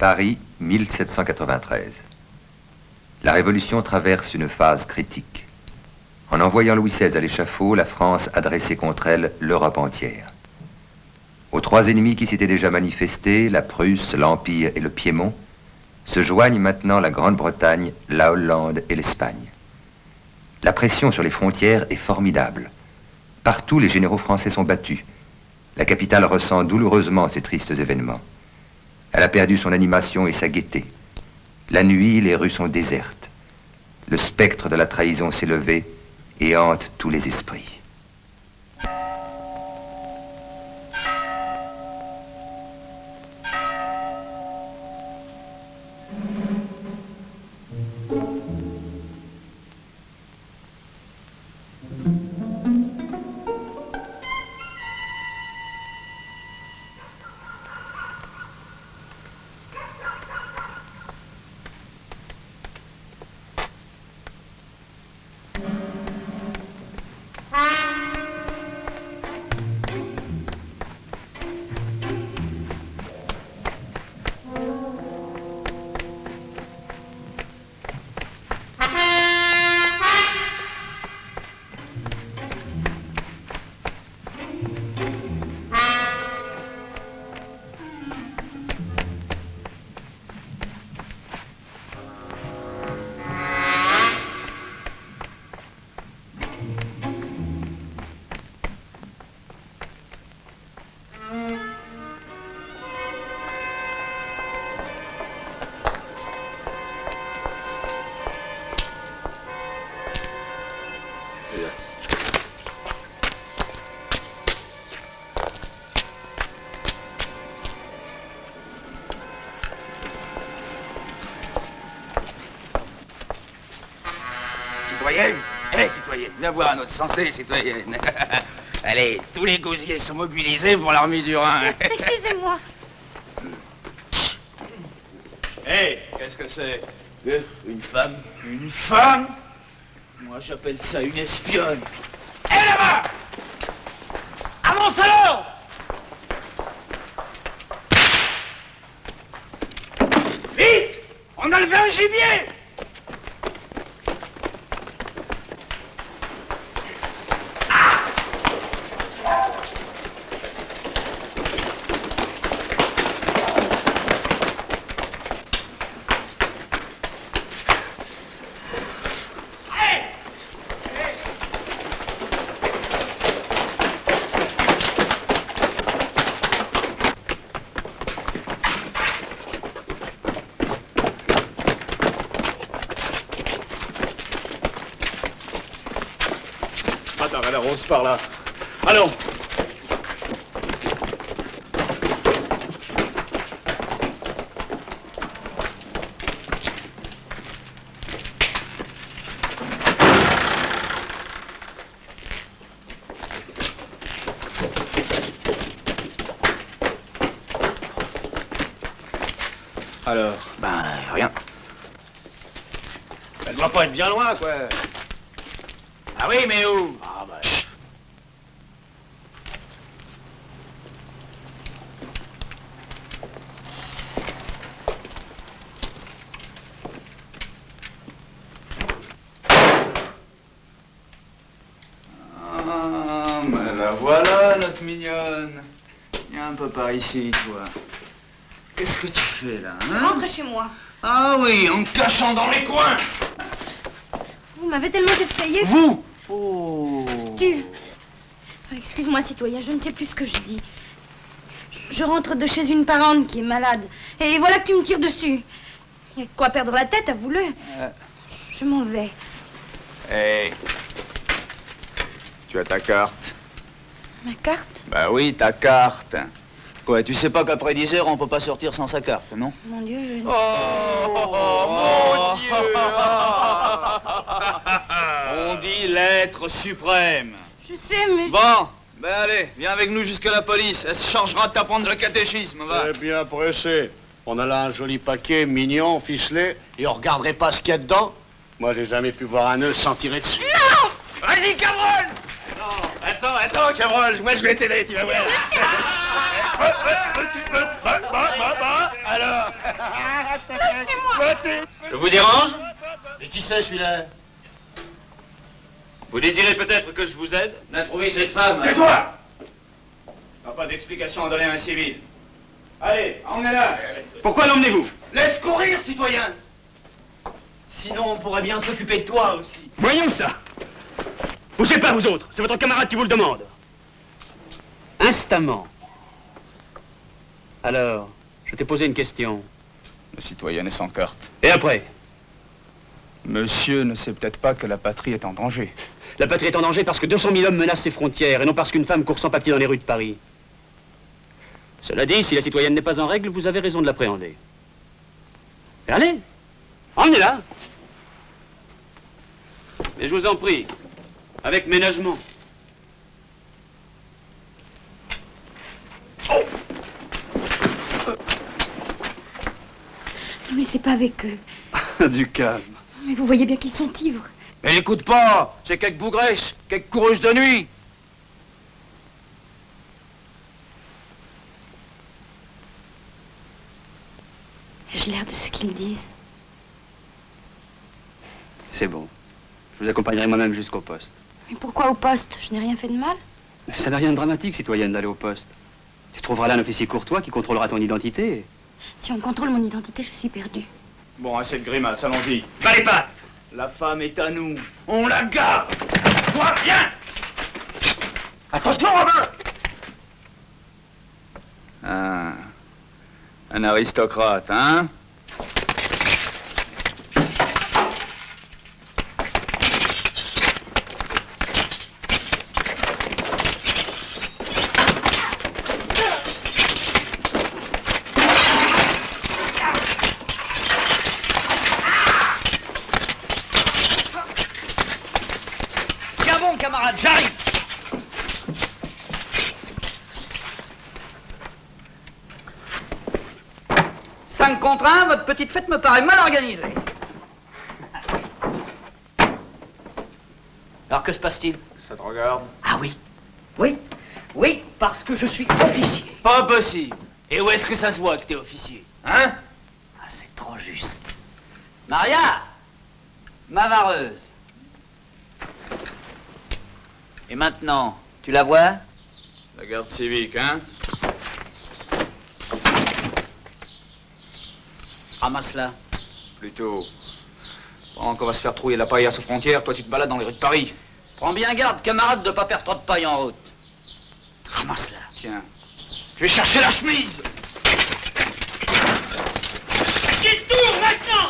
Paris, 1793. La Révolution traverse une phase critique. En envoyant Louis XVI à l'échafaud, la France a dressé contre elle l'Europe entière. Aux trois ennemis qui s'étaient déjà manifestés, la Prusse, l'Empire et le Piémont, se joignent maintenant la Grande-Bretagne, la Hollande et l'Espagne. La pression sur les frontières est formidable. Partout, les généraux français sont battus. La capitale ressent douloureusement ces tristes événements. Elle a perdu son animation et sa gaieté. La nuit, les rues sont désertes. Le spectre de la trahison s'est levé et hante tous les esprits. Citoyenne, citoyenne, viens voir à notre santé, citoyenne. Allez, tous les gosiers sont mobilisés pour l'armée du Rhin. Excusez-moi. Qu'est-ce que c'est? Une femme? Une femme? Moi, j'appelle ça une espionne. Là-bas! Avance alors! Vite! On a levé un gibier! Attends, la rose par là. Allons. Alors? Ben, rien. Elle doit pas être bien loin, quoi. Ah oui, mais où? Ah, bah... Ah, mais la voilà, notre mignonne. Viens un peu par ici, toi. Qu'est-ce que tu fais, là, hein? Rentre chez moi. Ah oui, en te cachant dans les coins. Vous m'avez tellement effrayé. Vous? Oh. Tu... Excuse-moi, citoyen, je ne sais plus ce que je dis. Je rentre de chez une parente qui est malade. Et voilà que tu me tires dessus. Il y a de quoi perdre la tête, avoue-le. Je m'en vais. Hey. Tu as ta carte? Ma carte? Bah oui, ta carte. Quoi, tu sais pas qu'après 10 heures, on peut pas sortir sans sa carte, non? Mon Dieu, je... Mon Dieu! On dit l'être suprême. Je sais, mais... Bon, ben allez, viens avec nous jusqu'à la police. Elle se chargera de t'apprendre le catéchisme, va. Eh bien pressé. On a là un joli paquet, mignon, ficelé, et on regarderait pas ce qu'il y a dedans. Moi, j'ai jamais pu voir un nœud sans tirer dessus. Non! Vas-y, Cabrol! Non, attends, Cabrol, moi je vais t'aider, tu vas voir. Alors. Lâchez-moi. Je vous dérange? Et qui c'est celui-là? Vous désirez peut-être que je vous aide? On a trouvé cette femme. Tais-toi! Pas d'explication à donner à un civil. Allez, emmenez-la. Pourquoi l'emmenez-vous? Laisse courir, citoyen. Sinon, on pourrait bien s'occuper de toi aussi. Voyons ça. Bougez pas, vous autres. C'est votre camarade qui vous le demande. Instamment. Alors, je t'ai posé une question. Le citoyen est sans carte. Et après? Monsieur ne sait peut-être pas que la patrie est en danger. La patrie est en danger parce que 200 000 hommes menacent ses frontières et non parce qu'une femme court sans papier dans les rues de Paris. Cela dit, si la citoyenne n'est pas en règle, vous avez raison de l'appréhender. Allez, emmenez-la. Mais je vous en prie, avec ménagement. Non, mais c'est pas avec eux. Du calme. Mais vous voyez bien qu'ils sont ivres. Mais l'écoute pas, c'est quelques bougresses, quelques coureuses de nuit. Ai-je l'air de ce qu'ils disent? C'est bon. Je vous accompagnerai moi-même jusqu'au poste. Mais pourquoi au poste? Je n'ai rien fait de mal. Ça n'a rien de dramatique, citoyenne, d'aller au poste. Tu trouveras là un officier courtois qui contrôlera ton identité. Si on contrôle mon identité, je suis perdue. Bon, assez de grimaces, allons-y. Bas les pattes! La femme est à nous. On la garde! Toi, viens! Attention, Robin! Ah, un aristocrate, hein? Tiens bon, camarade, j'arrive! Cinq contre un, votre petite fête me paraît mal organisée. Alors que se passe-t-il? Ça te regarde? Ah oui. Oui, parce que je suis officier. Pas possible. Et où est-ce que ça se voit que t'es officier? Hein? Ah, c'est trop juste. Maria, ma vareuse. Et maintenant, tu la vois? La garde civique, hein? Ramasse-la. Plutôt. Pendant qu'on va se faire trouiller la paille à sa frontière, toi tu te balades dans les rues de Paris. Prends bien garde, camarade, de pas perdre trop de paille en route. Ramasse-la. Tiens. Je vais chercher la chemise. Qui tourne maintenant?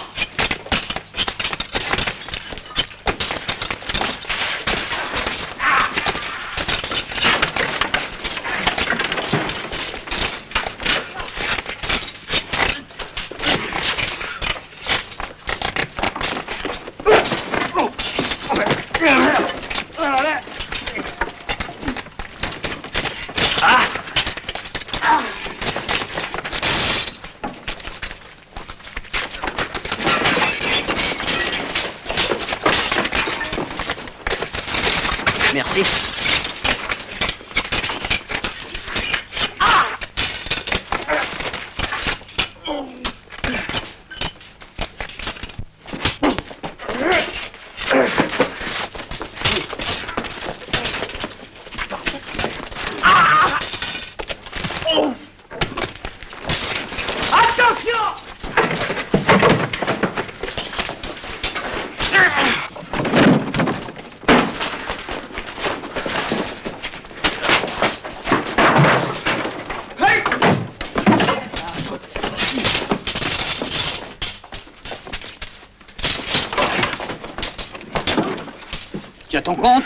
Merci. Tu as ton compte?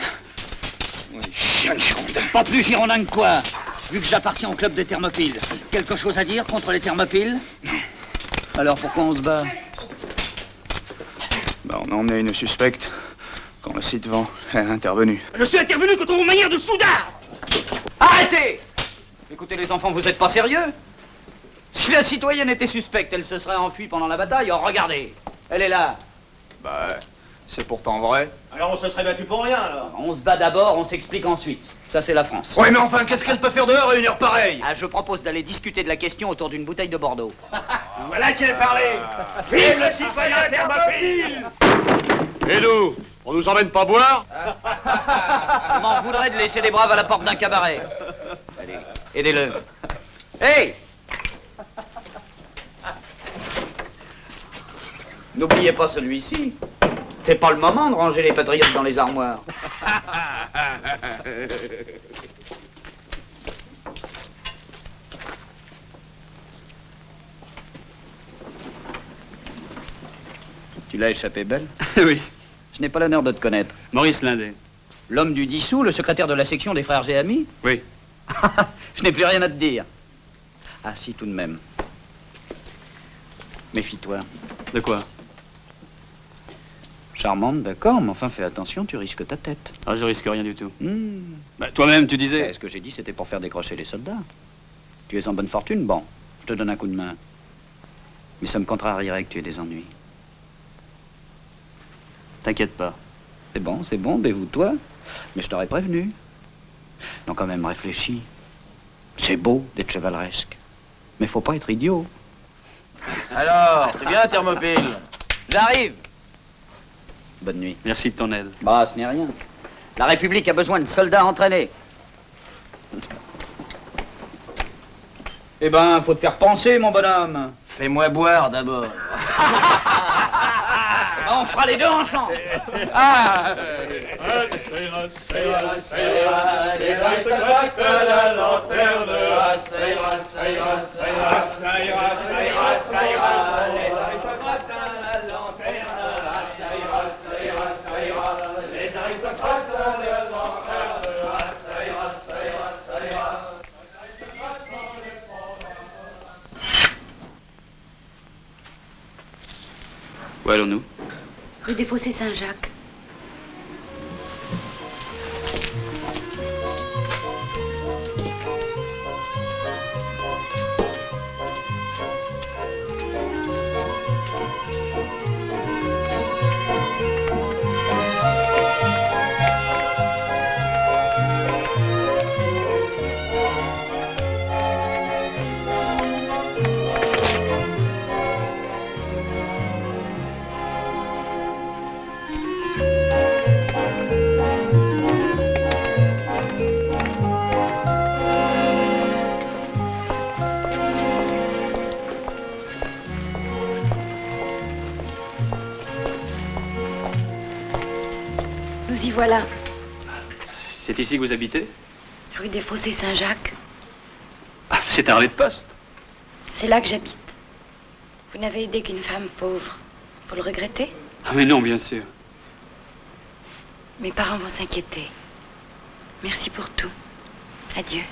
Oui, chien de girondin. Pas plus girondin que toi, vu que j'appartiens au club des Thermopyles. Quelque chose à dire contre les Thermopyles? Non. Alors pourquoi on se bat? Bah, on a emmené une suspecte quand le ci-devant est intervenu. Je suis intervenu contre vos manières de soudard. Arrêtez! Écoutez les enfants, vous n'êtes pas sérieux? Si la citoyenne était suspecte, elle se serait enfuie pendant la bataille. Oh, regardez, elle est là. Bah, C'est pourtant vrai. Alors on se serait battu pour rien, alors. On se bat d'abord, on s'explique ensuite. Ça, c'est la France. Ouais, mais enfin, qu'est-ce qu'elle peut faire dehors à une heure pareille? Ah, je propose d'aller discuter de la question autour d'une bouteille de Bordeaux. Voilà qui est parlé. Vive le citoyen thermophile! Et nous? On nous emmène pas boire? Je m'en voudrais de laisser des braves à la porte d'un cabaret. Allez, aidez-le. Hey! N'oubliez pas celui-ci. C'est pas le moment de ranger les patriotes dans les armoires. Tu l'as échappé belle? Oui. Je n'ai pas l'honneur de te connaître. Maurice Lindet. L'homme du dissous, le secrétaire de la section des frères et amis? Oui. Je n'ai plus rien à te dire. Ah si, tout de même. Méfie-toi. De quoi? Charmante, d'accord, mais enfin fais attention, tu risques ta tête. Ah, je risque rien du tout. Bah, toi-même, tu disais... Ce que j'ai dit, c'était pour faire décrocher les soldats. Tu es en bonne fortune, bon, je te donne un coup de main. Mais ça me contrarierait que tu aies des ennuis. T'inquiète pas. C'est bon, dévoue-toi. Mais je t'aurais prévenu. Non, quand même, réfléchis. C'est beau d'être chevaleresque. Mais faut pas être idiot. Alors, c'est bien, Thermopyle. J'arrive. Bonne nuit. Merci de ton aide. Bah, ce n'est rien. La République a besoin de soldats entraînés. Eh ben, faut te faire penser, mon bonhomme. Fais-moi boire d'abord. On fera les deux ensemble. Ah! Les aristocrates de la lanterne. Où allons-nous? Rue des Fossés Saint-Jacques. Nous y voilà, C'est ici que vous habitez? rue des Fossés Saint-Jacques. Ah, c'est un relais de poste. C'est là que j'habite. Vous n'avez aidé qu'une femme pauvre. Vous le regrettez? Ah, mais non, bien sûr. Mes parents vont s'inquiéter. Merci pour tout. Adieu.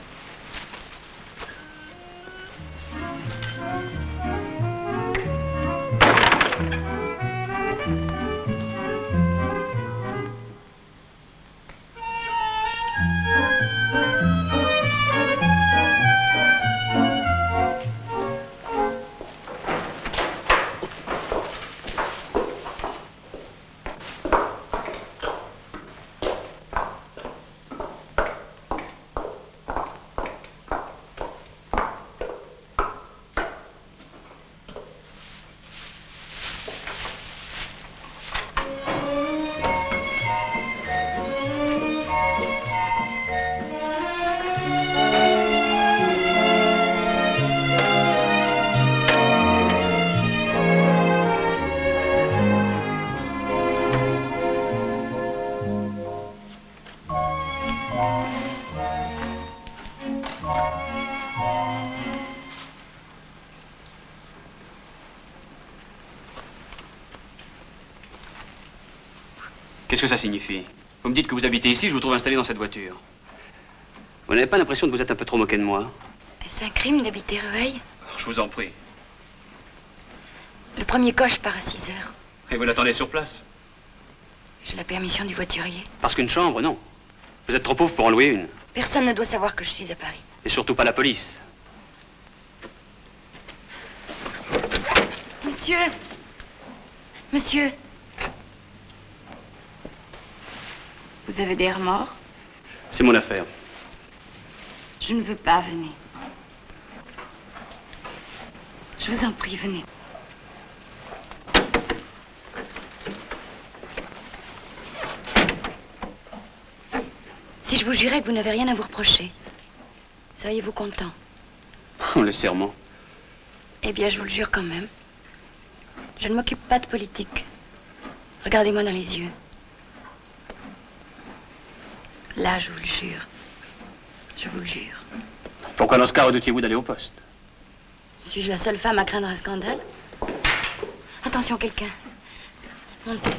Qu'est-ce que ça signifie? Vous me dites que vous habitez ici, je vous trouve installé dans cette voiture. Vous n'avez pas l'impression de vous être un peu trop moqué de moi? Est-ce un crime d'habiter Rueil? Je vous en prie. Le premier coche part à 6 heures. Et vous l'attendez sur place? J'ai la permission du voiturier. Parce qu'une chambre, non. Vous êtes trop pauvre pour en louer une. Personne ne doit savoir que je suis à Paris. Et surtout pas la police. Monsieur! Monsieur! Vous avez des remords? C'est mon affaire. Je ne veux pas, venez. Je vous en prie, venez. Si je vous jurais que vous n'avez rien à vous reprocher, seriez-vous content? Le serment. Eh bien, je vous le jure quand même. Je ne m'occupe pas de politique. Regardez-moi dans les yeux. Là, je vous le jure. Je vous le jure. Pourquoi dans ce cas redoutiez-vous d'aller au poste? Suis-je la seule femme à craindre un scandale? Attention, quelqu'un. Montez.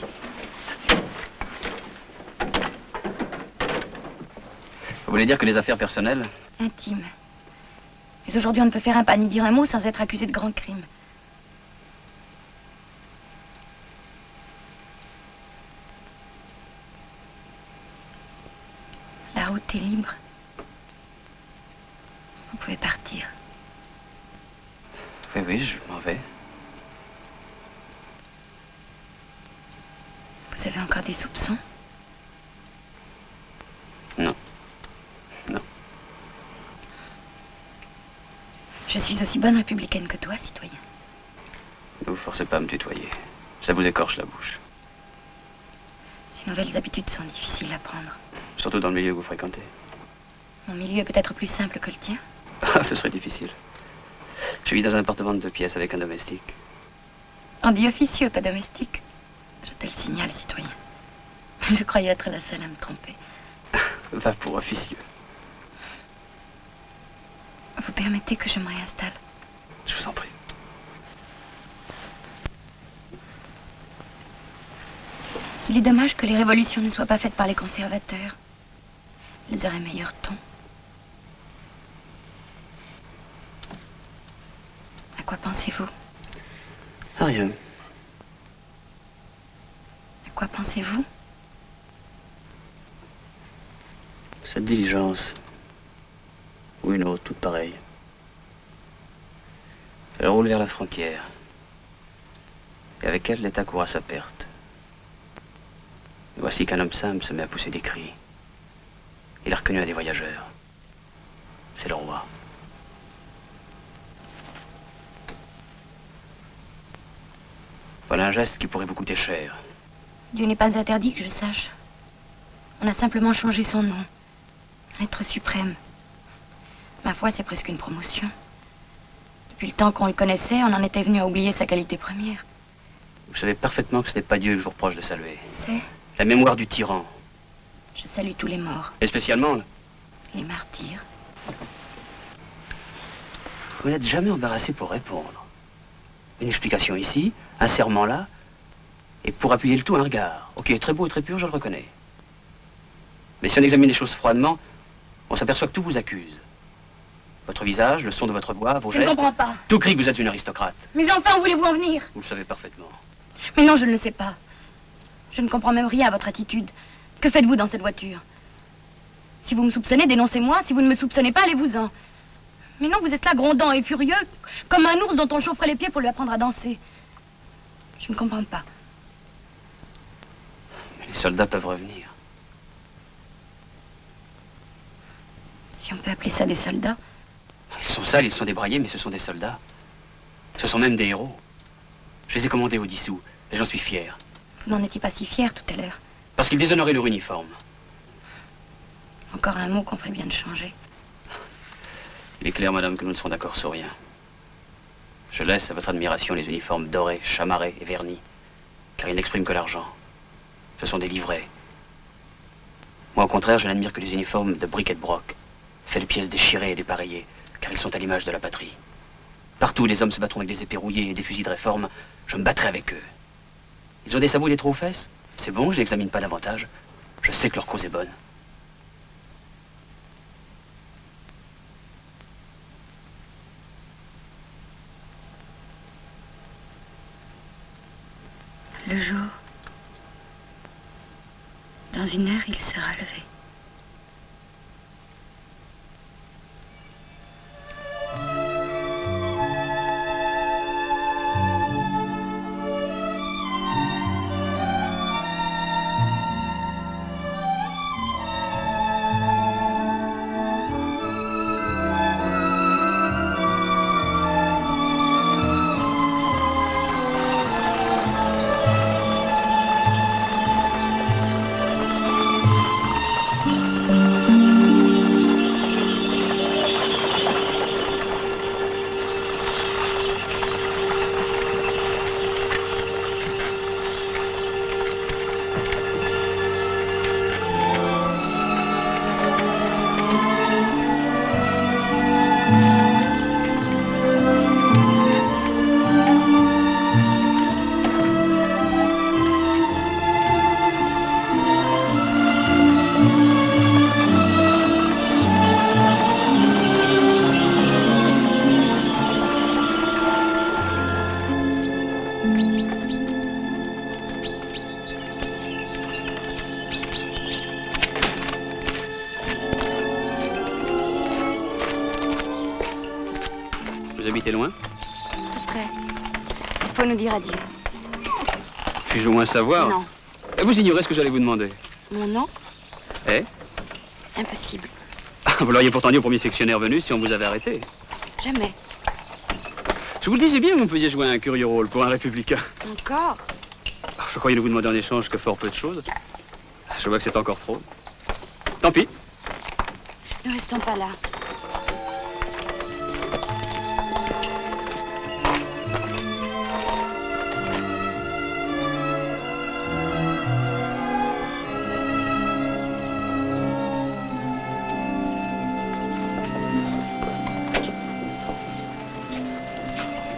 Vous voulez dire que les affaires personnelles? Intime. Mais aujourd'hui, on ne peut faire un pas ni dire un mot sans être accusé de grand crime. La route est libre. Vous pouvez partir. Oui, oui, je m'en vais. Vous avez encore des soupçons? Non. Non. Je suis aussi bonne républicaine que toi, citoyen. Ne vous forcez pas à me tutoyer. Ça vous écorche la bouche. Ces nouvelles habitudes sont difficiles à prendre. Surtout dans le milieu que vous fréquentez. Mon milieu est peut-être plus simple que le tien. Ah, ce serait difficile. Je vis dans un appartement de 2 pièces avec un domestique. On dit officieux, pas domestique. Je te le signale, citoyen. Je croyais être la seule à me tromper. Va pour officieux. Vous permettez que je me réinstalle? Je vous en prie. Il est dommage que les révolutions ne soient pas faites par les conservateurs. Ils auraient meilleur ton. À quoi pensez-vous? Ah, rien. À quoi pensez-vous? Cette diligence, ou une autre, toute pareille. Elle roule vers la frontière. Et avec elle, l'État court à sa perte. Et voici qu'un homme simple se met à pousser des cris. Il a reconnu un des voyageurs. C'est le roi. Voilà un geste qui pourrait vous coûter cher. Dieu n'est pas interdit que je sache. On a simplement changé son nom. Être suprême. Ma foi, c'est presque une promotion. Depuis le temps qu'on le connaissait, on en était venu à oublier sa qualité première. Vous savez parfaitement que ce n'est pas Dieu que je vous reproche de saluer. C'est... La mémoire du tyran. Je salue tous les morts. Et spécialement, Les martyrs. vous n'êtes jamais embarrassé pour répondre. Une explication ici, un serment là, et pour appuyer le tout, un regard. Ok, très beau et très pur, je le reconnais. Mais si on examine les choses froidement, on s'aperçoit que tout vous accuse. Votre visage, le son de votre voix, vos Je ne gestes... comprends pas. Tout crie que vous êtes une aristocrate. Mais enfin, où voulez-vous en venir? Vous le savez parfaitement. Mais non, je ne le sais pas. Je ne comprends même rien à votre attitude. Que faites-vous dans cette voiture? Si vous me soupçonnez, dénoncez-moi. Si vous ne me soupçonnez pas, allez-vous-en. Mais non, vous êtes là grondant et furieux, comme un ours dont on chaufferait les pieds pour lui apprendre à danser. Je ne comprends pas. Mais les soldats peuvent revenir. Si on peut appeler ça des soldats. Ils sont sales, ils sont débraillés, mais ce sont des soldats. Ce sont même des héros. Je les ai commandés au dissous, et j'en suis fier. Vous n'en étiez pas si fier tout à l'heure. Parce qu'ils déshonoraient leur uniforme. Encore un mot qu'on ferait bien de changer. Il est clair, madame, que nous ne serons d'accord sur rien. Je laisse à votre admiration les uniformes dorés, chamarrés et vernis, car ils n'expriment que l'argent. Ce sont des livrets. Moi, au contraire, je n'admire que les uniformes de bric et de broc, faits de pièces déchirées et dépareillées, car ils sont à l'image de la patrie. Partout où les hommes se battront avec des épées rouillées et des fusils de réforme, je me battrai avec eux. Ils ont des sabots et des trous aux fesses. C'est bon, je l'examine pas davantage. Je sais que leur cause est bonne. Le jour, dans une heure, il sera levé. Vous habitez loin? Tout près. Il faut nous dire adieu. Puis-je au moins savoir? Non. Et vous ignorez ce que j'allais vous demander? Mon nom? Eh? Impossible. Vous l'auriez pourtant dit au premier sectionnaire venu si on vous avait arrêté. Jamais. Je vous le disais bien, vous me faisiez jouer un curieux rôle pour un républicain. Encore? Je croyais vous demander en échange que fort peu de choses. Je vois que c'est encore trop. Tant pis. Ne restons pas là.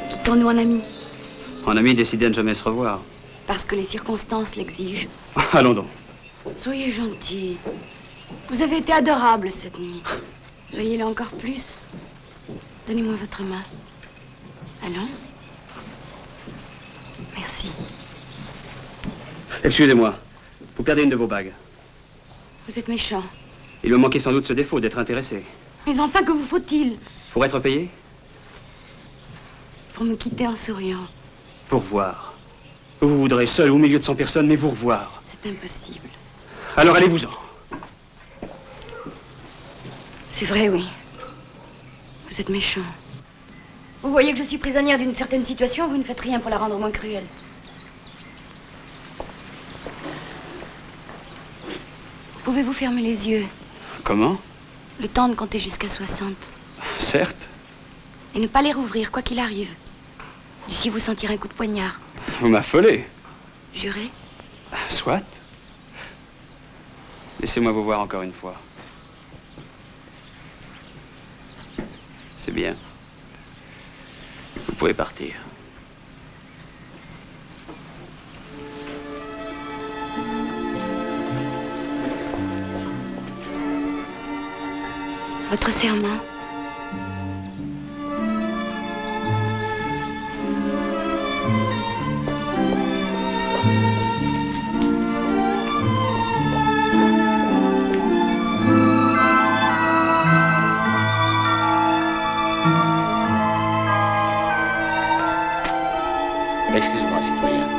Quittons-nous en amis. En ami décidé à ne jamais se revoir. Parce que les circonstances l'exigent. Allons donc. Soyez gentil. Vous avez été adorable cette nuit. Soyez-le encore plus. Donnez-moi votre main. Allons. Merci. Excusez-moi. Vous perdez une de vos bagues. Vous êtes méchant. Il me manquait sans doute ce défaut d'être intéressé. Mais enfin, que vous faut-il? Pour être payé? Pour me quitter en souriant. Pour voir. Vous voudrez seul au milieu de 100 personnes, mais vous revoir. C'est impossible. Alors allez-vous-en. C'est vrai, oui. Vous êtes méchant. Vous voyez que je suis prisonnière d'une certaine situation, vous ne faites rien pour la rendre moins cruelle. Pouvez-vous fermer les yeux? Comment? Le temps de compter jusqu'à 60. Certes. Et ne pas les rouvrir, quoi qu'il arrive. D'ici, vous sentirez un coup de poignard. Vous m'affolez. Jurez? Soit. Laissez-moi vous voir encore une fois. C'est bien. Vous pouvez partir. Votre serment? Excuse-moi, citoyen.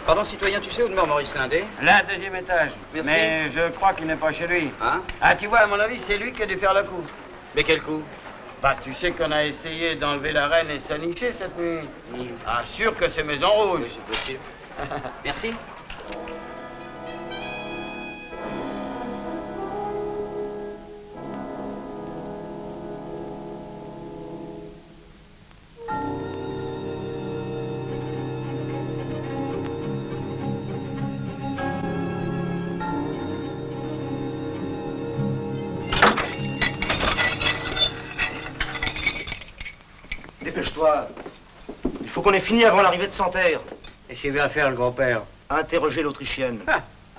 Pardon, citoyen, tu sais où demeure Maurice Lindé? Là, deuxième étage. Merci. Mais je crois qu'il n'est pas chez lui. Hein? Ah, tu vois, à mon avis, c'est lui qui a dû faire le coup. Mais quel coup? Bah, tu sais qu'on a essayé d'enlever la reine et sa nichée cette nuit. Ah, sûr que c'est Maison Rouge. Oui, c'est possible. Merci. Dépêche-toi. Il faut qu'on ait fini avant l'arrivée de Santerre. Et qu'est-ce qu'il va faire, le grand-père? Interroger l'Autrichienne.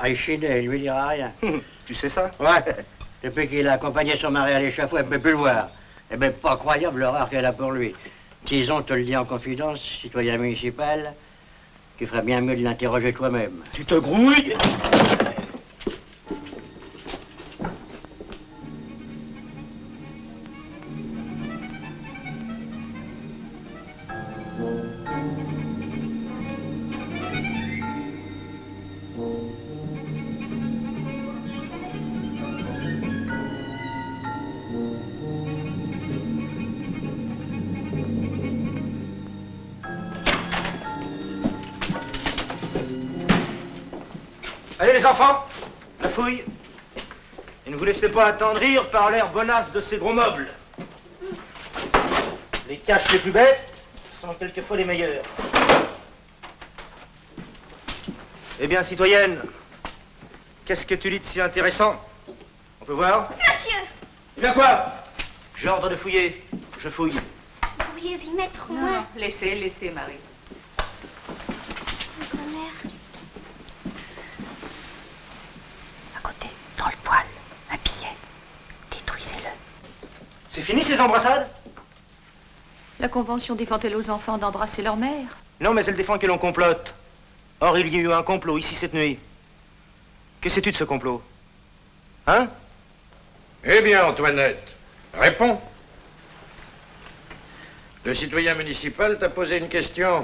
Aichine, il lui dira rien. Tu sais ça? Ouais. Depuis qu'il a accompagné son mari à l'échafaud, elle ne peut plus le voir. Eh bien, pas croyable l'horreur qu'elle a pour lui. Tison te le dit en confidence, citoyen municipal, tu ferais bien mieux de l'interroger toi-même. Tu te grouilles? Allez les enfants, la fouille. Et ne vous laissez pas attendrir par l'air bonasse de ces gros meubles. Les caches les plus bêtes sont quelquefois les meilleures. Eh bien, citoyenne, qu'est-ce que tu dis de si intéressant? On peut voir? Monsieur! Eh bien quoi? J'ordre de fouiller. je fouille. Vous pourriez y mettre Non, moins. non, laissez, laissez, Marie. Grand-mère. À côté, dans le poêle, un billet. Détruisez-le. C'est fini ces embrassades? La Convention défend-elle aux enfants d'embrasser leur mère? Non, mais elle défend que l'on complote. Or, il y a eu un complot ici cette nuit. Que sais-tu de ce complot? Hein? Eh bien, Antoinette, réponds. Le citoyen municipal t'a posé une question.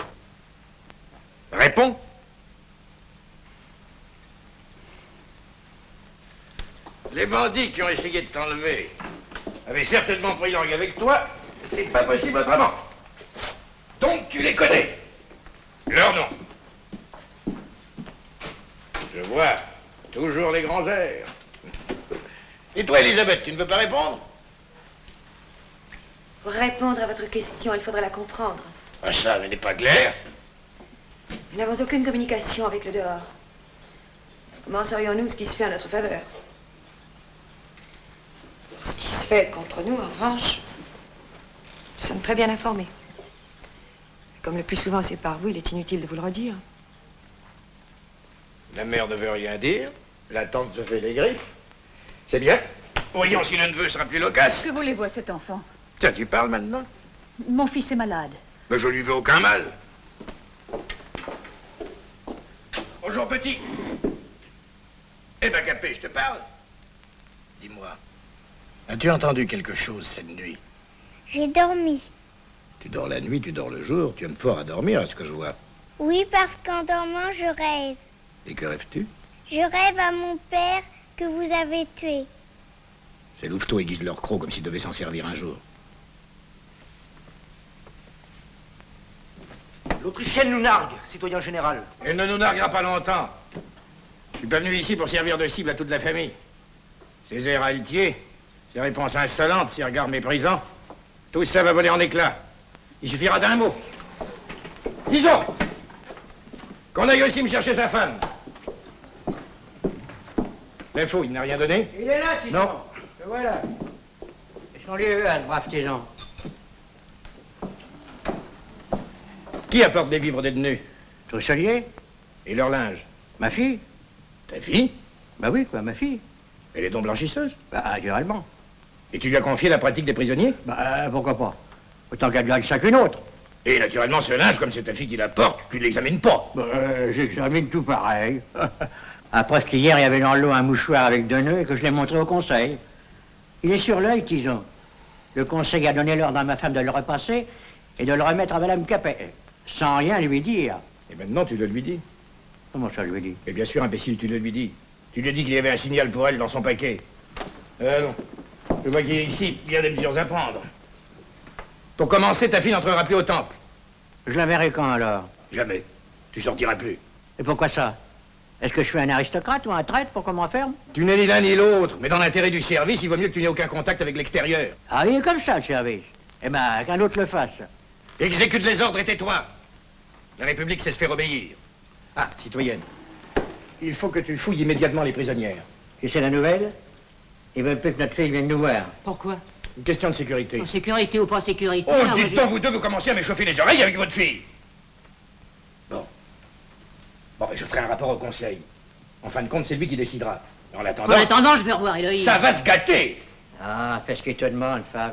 Réponds. Les bandits qui ont essayé de t'enlever avaient certainement pris langue avec toi. C'est pas possible autrement. Donc tu les connais. Leur nom. Je vois. Toujours les grands airs. Et toi, Elisabeth, tu ne veux pas répondre? Pour répondre à votre question, il faudra la comprendre. Ah ça, mais n'est pas clair. Nous n'avons aucune communication avec le dehors. Comment saurions-nous ce qui se fait en notre faveur? Pour ce qui se fait contre nous, en revanche, nous sommes très bien informés. Comme le plus souvent c'est par vous, il est inutile de vous le redire. La mère ne veut rien dire. La tante se fait les griffes. C'est bien. Voyons si le neveu sera plus loquace. Que voulez-vous à cet enfant? Tiens, tu parles maintenant? Mon fils est malade. Mais je lui veux aucun mal. Bonjour, petit. Eh ben, Capé, je te parle. Dis-moi, as-tu entendu quelque chose cette nuit? J'ai dormi. Tu dors la nuit, tu dors le jour. Tu aimes fort à dormir, à ce que je vois. Oui, parce qu'en dormant, je rêve. Et que rêves-tu? Je rêve à mon père que vous avez tué. Ces louveteaux aiguisent leur croc comme s'ils devaient s'en servir un jour. L'Autrichienne nous nargue, citoyen général. Elle ne nous narguera pas longtemps. Je suis pas venu ici pour servir de cible à toute la famille. Ces airs altiers, ces réponses insolentes, ces regards méprisants, tout ça va voler en éclats. Il suffira d'un mot. Disons qu'on aille aussi me chercher sa femme. L'info, il n'a rien donné? Il est là, Tison. Non. Le voilà. Qu'est-ce qu'on lui a, le brave Tison? Qui apporte des vivres des denus? Trousselier. Et leur linge? Ma fille. Ta fille? Bah oui, quoi, ma fille. Elle est donc blanchisseuse? Bah, naturellement. Et tu lui as confié la pratique des prisonniers? Bah, pourquoi pas? Autant qu'elle gagne ça qu'une autre. Et naturellement, ce linge, comme c'est ta fille qui la porte, tu ne l'examines pas. Bah, j'examine tout pareil. Après qu'hier, il y avait dans l'eau un mouchoir avec 2 nœuds et que je l'ai montré au conseil. Il est sur l'œil, Tison. Le conseil a donné l'ordre à ma femme de le repasser et de le remettre à Madame Capet, sans rien lui dire. Et maintenant, tu le lui dis? Comment ça, je lui dis? Et bien sûr, imbécile, tu le lui dis. Tu lui dis qu'il y avait un signal pour elle dans son paquet. Allons. Je vois qu'il y a ici bien des mesures à prendre. Pour commencer, ta fille n'entrera plus au temple. Je la verrai quand, alors? Jamais. Tu sortiras plus. Et pourquoi ça? Est-ce que je suis un aristocrate ou un traître pour qu'on m'enferme? Tu n'es ni l'un ni l'autre, mais dans l'intérêt du service, il vaut mieux que tu n'aies aucun contact avec l'extérieur. Ah, il est comme ça, le service. Eh ben, qu'un autre le fasse. Exécute les ordres et tais-toi. La République sait se faire obéir. Ah, citoyenne, il faut que tu fouilles immédiatement les prisonnières. Et c'est la nouvelle? Ils veulent plus que notre fille vienne nous voir. Pourquoi? Une question de sécurité. En sécurité ou pas sécurité? Oh, dites donc, vous deux, vous commencez à m'échauffer les oreilles avec votre fille. Bon, je ferai un rapport au conseil. En fin de compte, c'est lui qui décidera. En attendant, je vais revoir Héloïse. Ça va se gâter. Ah, fais ce qu'il te demande, femme.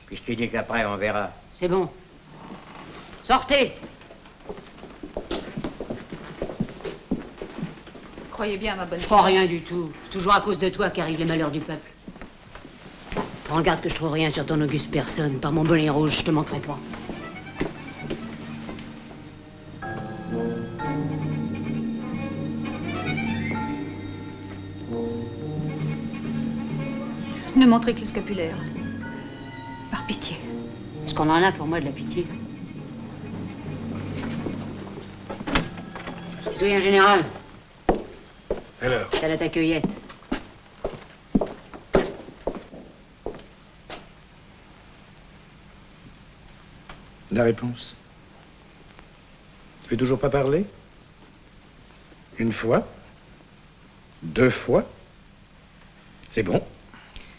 Puis je te dis qu'après, on verra. C'est bon. Sortez. Croyez bien, ma bonne Je crois rien du tout. C'est toujours à cause de toi qu'arrivent les malheurs du peuple. Prends garde que je trouve rien sur ton auguste personne. Par mon bonnet rouge, je te manquerai pas. Ne montrez que le scapulaire. Par pitié. Est-ce qu'on en a pour moi de la pitié? Citoyen général. Alors? T'as la ta cueillette. La réponse. Tu veux toujours pas parler? Une fois? 2 fois? C'est bon.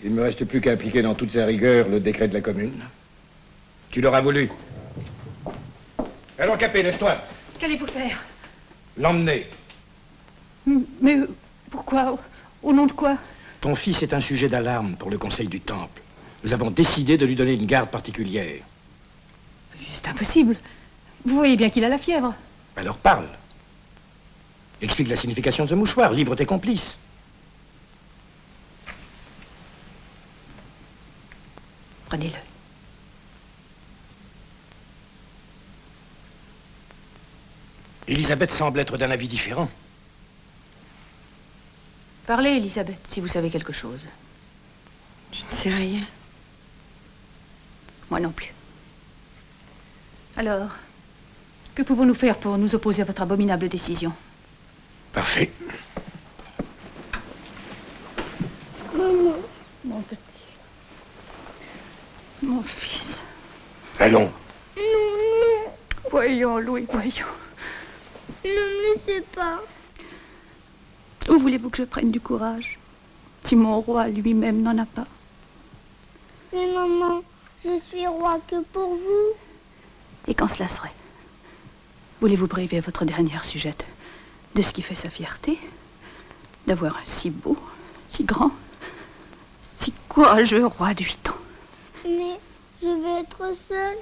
Il ne me reste plus qu'à appliquer dans toute sa rigueur le décret de la commune. Tu l'auras voulu. Allons, Capet, lève-toi. Qu'allez-vous faire? L'emmener. Mais pourquoi? Au nom de quoi? Ton fils est un sujet d'alarme pour le Conseil du Temple. Nous avons décidé de lui donner une garde particulière. C'est impossible. Vous voyez bien qu'il a la fièvre. Alors parle. Explique la signification de ce mouchoir. Livre tes complices. Prenez-le. Élisabeth semble être d'un avis différent. Parlez, Elisabeth, si vous savez quelque chose. Je ne sais rien. Moi non plus. Alors, que pouvons-nous faire pour nous opposer à votre abominable décision? Parfait. Maman. Mon petit. Mon fils. Allons. Non, Voyons, Louis, voyons. non, ne me laissez pas. Où voulez-vous que je prenne du courage, si mon roi lui-même n'en a pas? Mais maman, je suis roi que pour vous. Et quand cela serait? Voulez-vous priver votre dernière sujette de ce qui fait sa fierté? D'avoir un si beau, si grand, si courageux roi de 8 ans? Mais je vais être seule.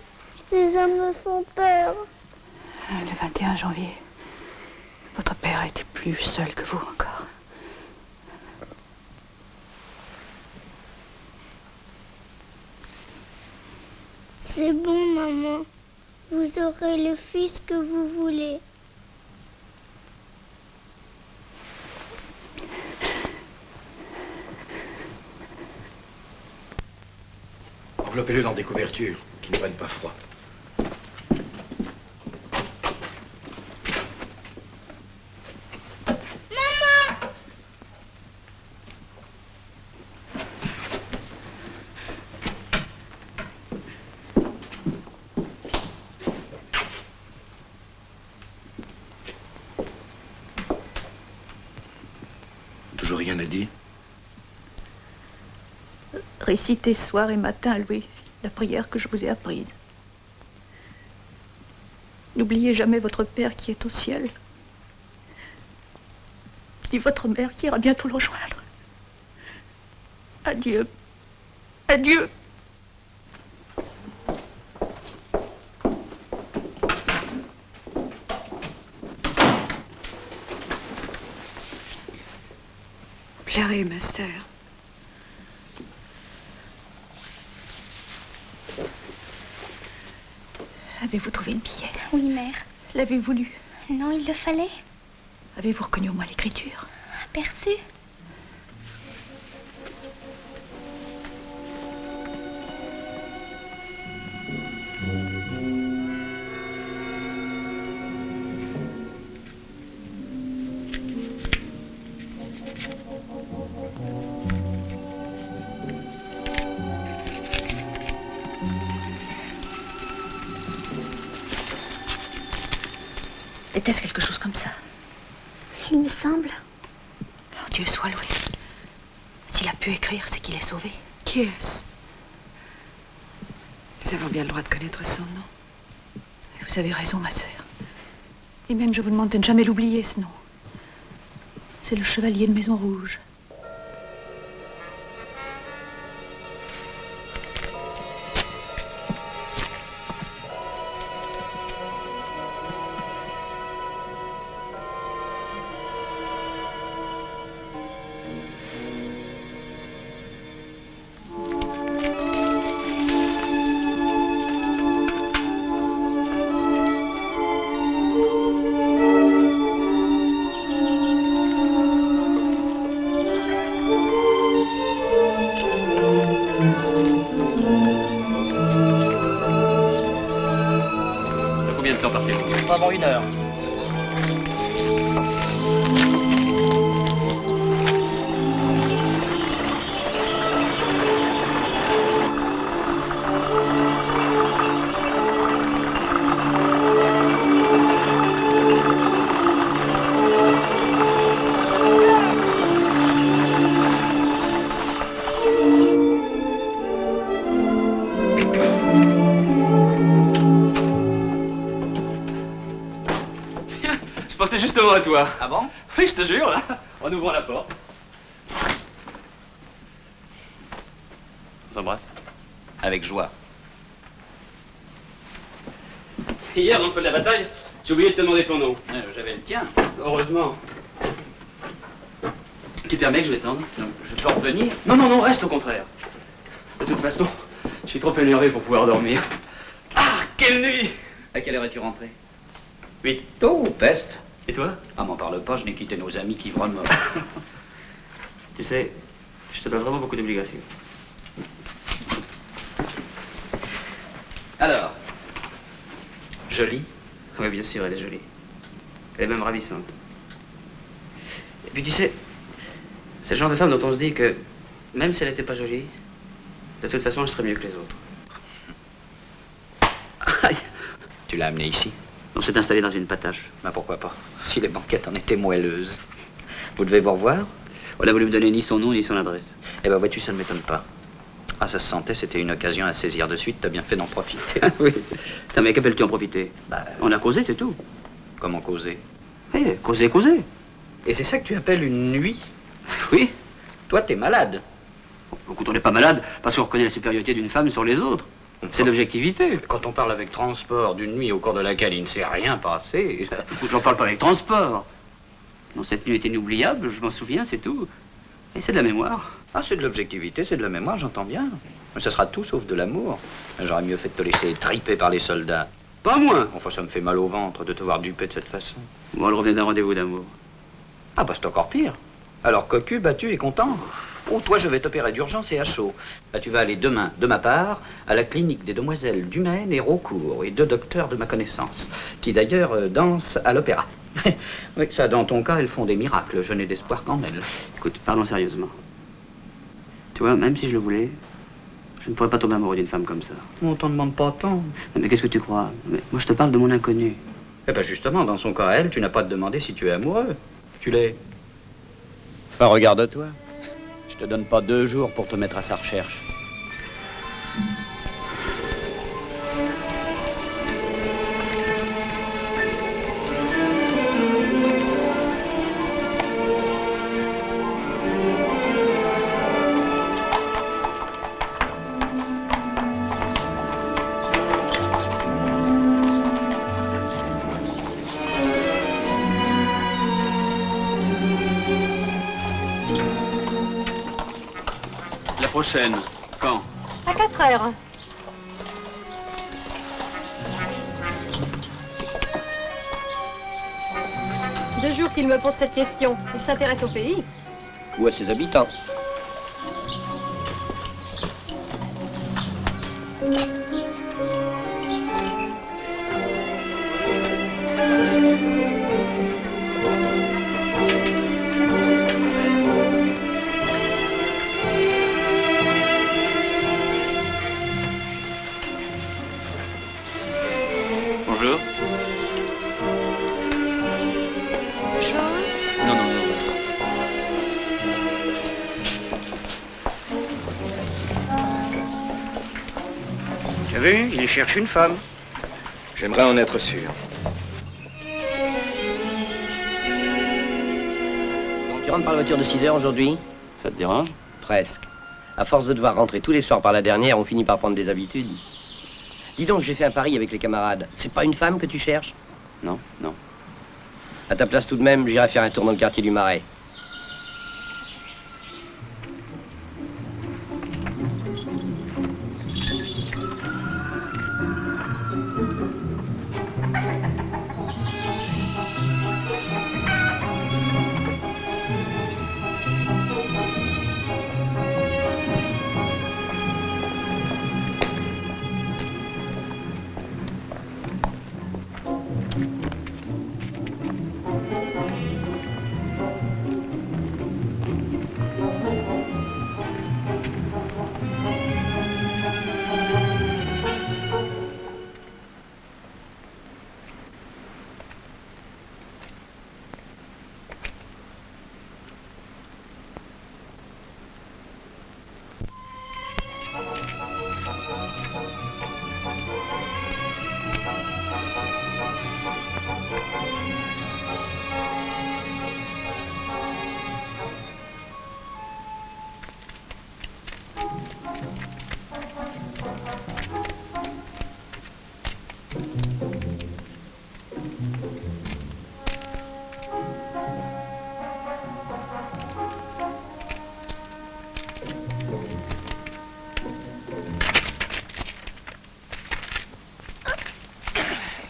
Ces hommes me font peur. Le 21 janvier, votre père était plus seul que vous encore. C'est bon, maman. Vous aurez le fils que vous voulez. Enveloppez-le dans des couvertures qui ne prennent pas froid. Toujours rien à dire? Récitez soir et matin, Louis, la prière que je vous ai apprise. N'oubliez jamais votre père qui est au ciel. Et votre mère qui ira bientôt le rejoindre. Adieu. Adieu. Pleurez, ma sœur. Avez-vous trouvé le billet? Oui, mère. L'avez-vous lu? Non, il le fallait. Avez-vous reconnu au moins l'écriture? Aperçu. Était-ce quelque chose comme ça? Il me semble. Alors Dieu soit loué. S'il a pu écrire, c'est qu'il est sauvé. Qui est-ce? Nous avons bien le droit de connaître son nom. Vous avez raison, ma sœur. Et même, je vous demande de ne jamais l'oublier, ce nom. C'est le chevalier de Maison Rouge. Combien de temps partez-vous? Pendant 1 heure. à toi. Ah bon? Oui, je te jure, là, en ouvrant la porte. On s'embrasse. Avec joie. Hier, dans le feu de la bataille, j'ai oublié de te demander ton nom. J'avais le tien. Heureusement. Tu permets que je l'étende? Je peux revenir? Non, non, non, reste au contraire. De toute façon, je suis trop énervé pour pouvoir dormir. Ah, quelle nuit! À quelle heure es-tu rentré? 8. Oh, peste. Et toi? Ah, m'en parle pas, je n'ai quitté nos amis qu'ivre-mort. Tu sais, je te dois vraiment beaucoup d'obligations. Alors, jolie? Oui, bien sûr, elle est jolie. Elle est même ravissante. Et puis tu sais, c'est le genre de femme dont on se dit que, même si elle n'était pas jolie, de toute façon, elle serait mieux que les autres. Aïe. Tu l'as amenée ici? On s'est installé dans une patache. Ben pourquoi pas? Si les banquettes en étaient moelleuses. Vous devez vous revoir? On a voulu me donner ni son nom ni son adresse. Eh ben vois-tu, ça ne m'étonne pas. Ah, ça se sentait, c'était une occasion à saisir de suite, t'as bien fait d'en profiter. Oui. Non, mais qu'appelles-tu en profiter? Bah, on a causé, c'est tout. Comment causer? Oui, causer, causer. Et c'est ça que tu appelles une nuit? Oui. Toi, t'es malade. Écoute, on n'est pas malade parce qu'on reconnaît la supériorité d'une femme sur les autres. C'est l'objectivité. Quand on parle avec transport d'une nuit au cours de laquelle il ne s'est rien passé... Écoute, j'en parle pas avec transport. Non, cette nuit est inoubliable, je m'en souviens, c'est tout. Et c'est de la mémoire. Ah, c'est de l'objectivité, c'est de la mémoire, j'entends bien. Mais ça sera tout sauf de l'amour. J'aurais mieux fait de te laisser triper par les soldats. Pas moi. Enfin, ça me fait mal au ventre de te voir duper de cette façon. Moi, elle revient d'un rendez-vous d'amour. Ah, bah c'est encore pire. Alors, cocu, battu et content. Oh, toi, je vais t'opérer d'urgence et à chaud. Bah, tu vas aller demain, de ma part, à la clinique des demoiselles Dumaine et Raucourt, et 2 docteurs de ma connaissance, qui d'ailleurs dansent à l'opéra. Oui, ça, dans ton cas, elles font des miracles. Je n'ai d'espoir qu'en elles. Écoute, parlons sérieusement. Tu vois, même si je le voulais, je ne pourrais pas tomber amoureux d'une femme comme ça. On t'en demande pas tant. Mais qu'est-ce que tu crois? Mais moi, je te parle de mon inconnu. Eh ben justement, dans son cas, elle, tu n'as pas à te demander si tu es amoureux. Tu l'es. Enfin, regarde-toi. Je te donne pas 2 jours pour te mettre à sa recherche. Prochaine. Quand? À 4 heures. Deux jours qu'il me pose cette question. Il s'intéresse au pays. Ou à ses habitants. Bonjour. Non, non, non, merci. Tu as vu, il cherche une femme. J'aimerais en être sûr. Donc tu rentres par la voiture de 6 heures aujourd'hui? Ça te dérange? Presque. À force de devoir rentrer tous les soirs par la dernière, on finit par prendre des habitudes. Dis donc, j'ai fait un pari avec les camarades. C'est pas une femme que tu cherches? Non, non. À ta place tout de même, j'irai faire un tour dans le quartier du Marais.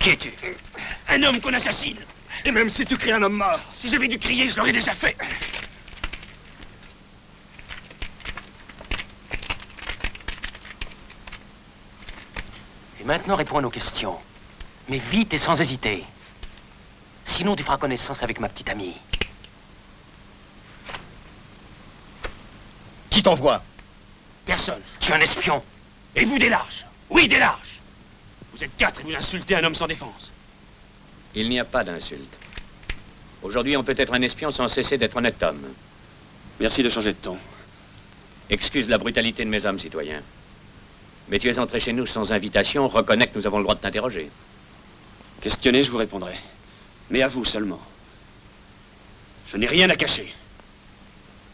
Qui es-tu? Un homme qu'on assassine. Et même si tu cries un homme mort. Si j'avais dû crier, je l'aurais déjà fait. Et maintenant, réponds à nos questions. Mais vite et sans hésiter. Sinon, tu feras connaissance avec ma petite amie. Qui t'envoie? Personne. Tu es un espion. Et vous, des lâches? Oui, des lâches. Vous êtes 4 et vous insultez un homme sans défense. Il n'y a pas d'insulte. Aujourd'hui, on peut être un espion sans cesser d'être honnête homme. Merci de changer de ton. Excuse la brutalité de mes hommes, citoyens. Mais tu es entré chez nous sans invitation, reconnais que nous avons le droit de t'interroger. Questionné, je vous répondrai. Mais à vous seulement. Je n'ai rien à cacher.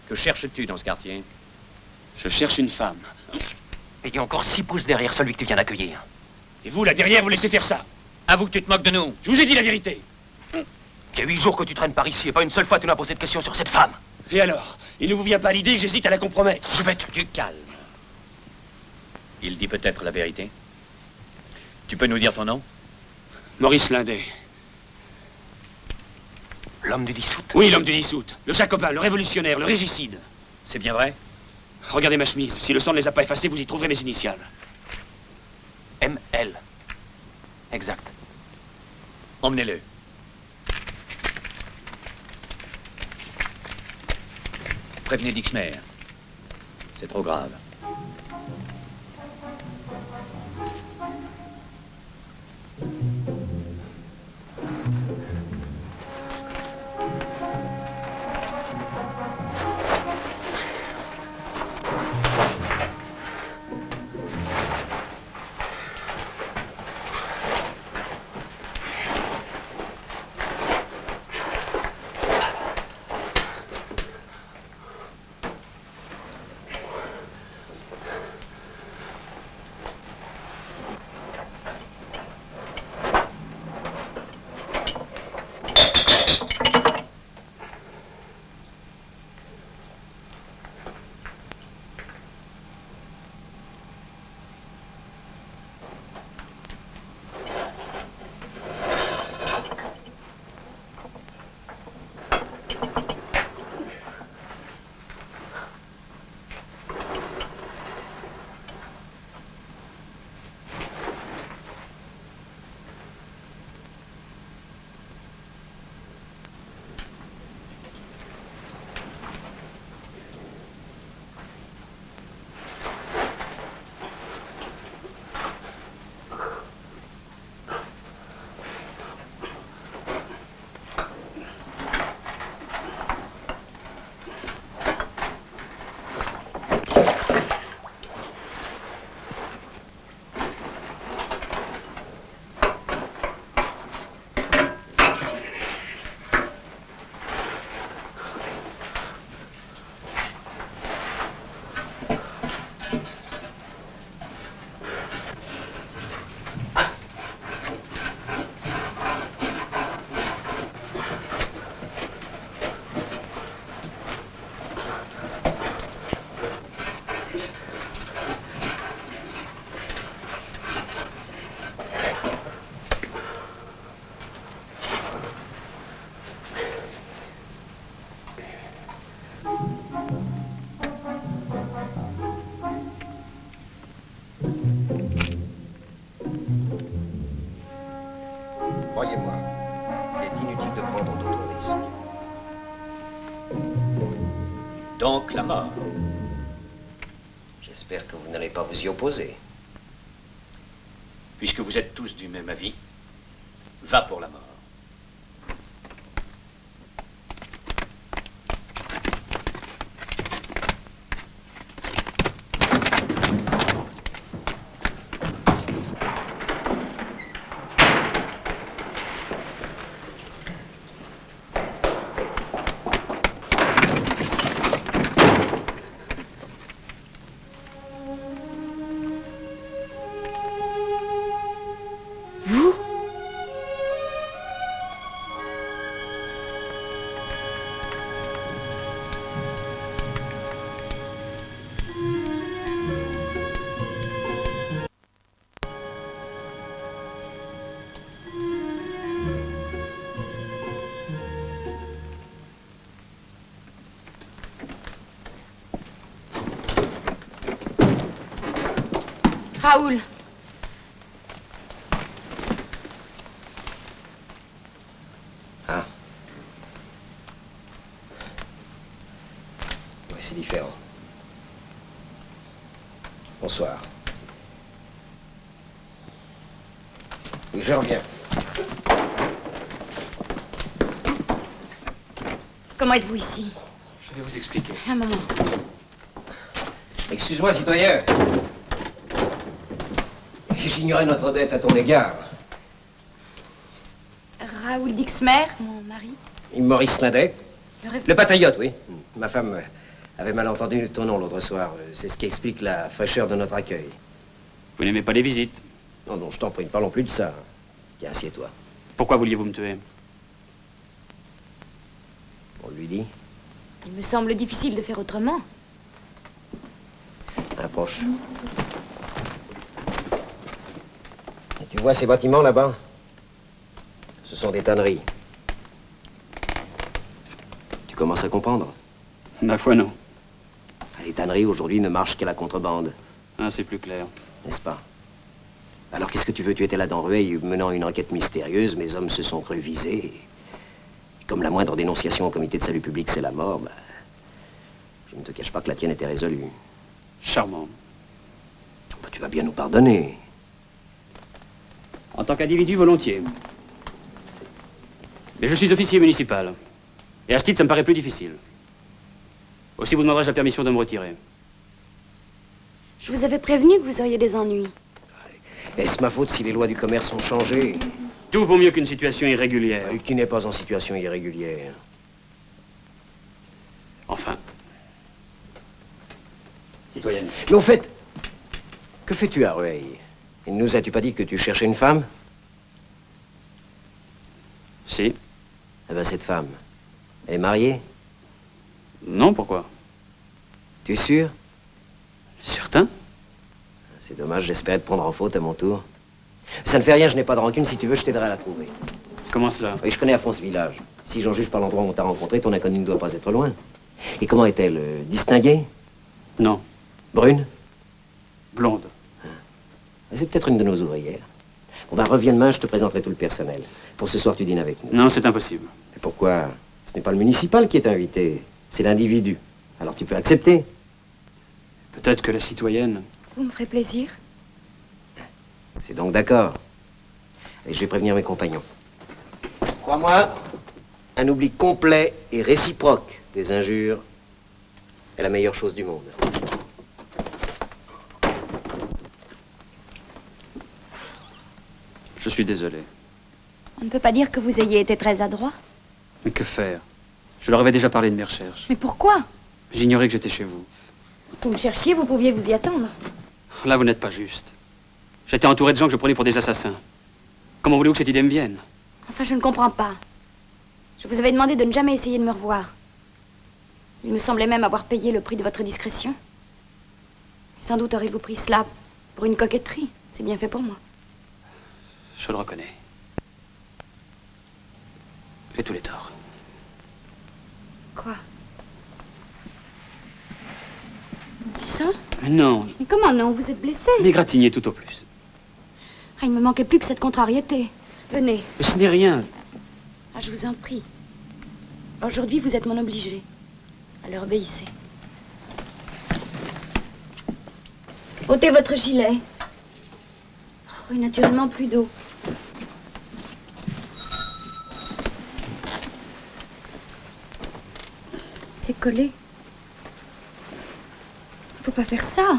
Que cherches-tu dans ce quartier? Je cherche une femme. Et il y a encore 6 pouces derrière celui que tu viens d'accueillir. Et vous, là derrière, vous laissez faire ça? Avoue que tu te moques de nous. Je vous ai dit la vérité. Il y a 8 jours que tu traînes par ici et pas une seule fois tu m'as posé de questions sur cette femme. Et alors? Il ne vous vient pas l'idée que j'hésite à la compromettre? Je vais te... Du calme. Il dit peut-être la vérité. Tu peux nous dire ton nom? Maurice Lindet. L'homme du dissoute? Oui, l'homme du dissoute. Le jacobin, le révolutionnaire, le régicide. C'est bien vrai? Regardez ma chemise. Si le sang ne les a pas effacés, vous y trouverez mes initiales. M.L. Exact. Emmenez-le. Prévenez Dixmer. C'est trop grave. Croyez-moi, il est inutile de prendre d'autres risques. Donc la mort. J'espère que vous n'allez pas vous y opposer. Puisque vous êtes tous du même avis, va pour la mort. Raoul. Ah. Oui, c'est différent. Bonsoir. Oui, je reviens. Comment êtes-vous ici? Je vais vous expliquer. Un moment. Excuse-moi, citoyen. J'ignorais notre dette à ton égard. Raoul Dixmer, mon mari. Maurice Lindet. Le Le patriote, oui. Ma femme avait mal entendu ton nom l'autre soir. C'est ce qui explique la fraîcheur de notre accueil. Vous n'aimez pas les visites? Non, non, je t'en prie, ne parlons plus de ça. Tiens, assieds-toi. Pourquoi vouliez-vous me tuer? On lui dit. Il me semble difficile de faire autrement. Approche. Et tu vois ces bâtiments là-bas? Ce sont des tanneries. Tu commences à comprendre? Ma foi, non. Les tanneries aujourd'hui ne marchent qu'à la contrebande. Ah, c'est plus clair. N'est-ce pas? Alors qu'est-ce que tu veux? Tu étais là dans Rueil menant une enquête mystérieuse, mes hommes se sont crus visés. Et comme la moindre dénonciation au comité de salut public, c'est la mort, bah, je ne te cache pas que la tienne était résolue. Charmant. Bah, tu vas bien nous pardonner. En tant qu'individu, volontiers. Mais je suis officier municipal. Et à ce titre, ça me paraît plus difficile. Aussi, vous demanderez la permission de me retirer. Je vous avais prévenu que vous auriez des ennuis. Est-ce ma faute si les lois du commerce ont changé? Tout vaut mieux qu'une situation irrégulière. Qui n'est pas en situation irrégulière? Enfin. Citoyenne. Mais au fait, que fais-tu à Rueil? Et ne nous as-tu pas dit que tu cherchais une femme? Si. Eh ben, cette femme, elle est mariée? Non, pourquoi? Tu es sûr? Certain. C'est dommage, j'espérais te prendre en faute à mon tour. Ça ne fait rien, je n'ai pas de rancune. Si tu veux, je t'aiderai à la trouver. Comment cela? Oui, je connais à fond ce village. Si j'en juge par l'endroit où on t'a rencontré, ton inconnu ne doit pas être loin. Et comment est-elle? Distinguée? Non. Brune? Blonde. C'est peut-être une de nos ouvrières. Bon ben, reviens demain, je te présenterai tout le personnel. Pour ce soir, tu dînes avec nous. Non, c'est impossible. Et pourquoi? Ce n'est pas le municipal qui est invité, c'est l'individu. Alors tu peux accepter. Peut-être que la citoyenne... Vous me ferez plaisir. C'est donc d'accord. Et je vais prévenir mes compagnons. Crois-moi, un oubli complet et réciproque des injures est la meilleure chose du monde. Je suis désolé. On ne peut pas dire que vous ayez été très adroit. Mais que faire? Je leur avais déjà parlé de mes recherches. Mais pourquoi? J'ignorais que j'étais chez vous. Vous me cherchiez, vous pouviez vous y attendre. Là, vous n'êtes pas juste. J'étais entouré de gens que je prenais pour des assassins. Comment voulez-vous que cette idée me vienne? Enfin, je ne comprends pas. Je vous avais demandé de ne jamais essayer de me revoir. Il me semblait même avoir payé le prix de votre discrétion. Sans doute aurez-vous pris cela pour une coquetterie. C'est bien fait pour moi. Je le reconnais. J'ai tous les torts. Quoi? Du sang? Mais non. Mais comment non? Vous êtes blessé? M'égratigner tout au plus. Ah, il ne me manquait plus que cette contrariété. Venez. Mais ce n'est rien. Ah, je vous en prie. Aujourd'hui, vous êtes mon obligé. Alors obéissez. Ôtez votre gilet. Oh, et naturellement, plus d'eau. C'est collé. Faut pas faire ça.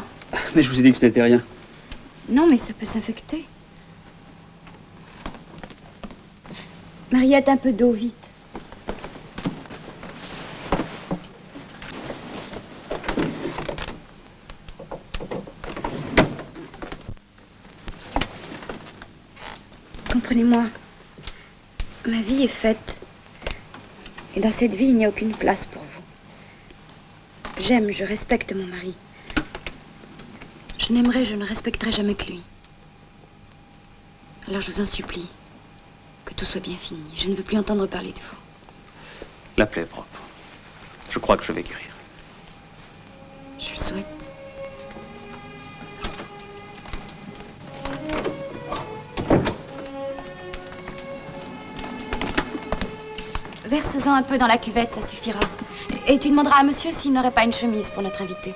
Mais je vous ai dit que ce n'était rien. Non, mais ça peut s'infecter. Mariette, un peu d'eau, vite. Comprenez-moi. Ma vie est faite. Et dans cette vie, il n'y a aucune place pour vous. J'aime, je respecte mon mari. Je n'aimerais, je ne respecterai jamais que lui. Alors je vous en supplie, que tout soit bien fini. Je ne veux plus entendre parler de vous. La plaie est propre. Je crois que je vais guérir. Je le souhaite. Verse-en un peu dans la cuvette, ça suffira. Et tu demanderas à monsieur s'il n'aurait pas une chemise pour notre invité.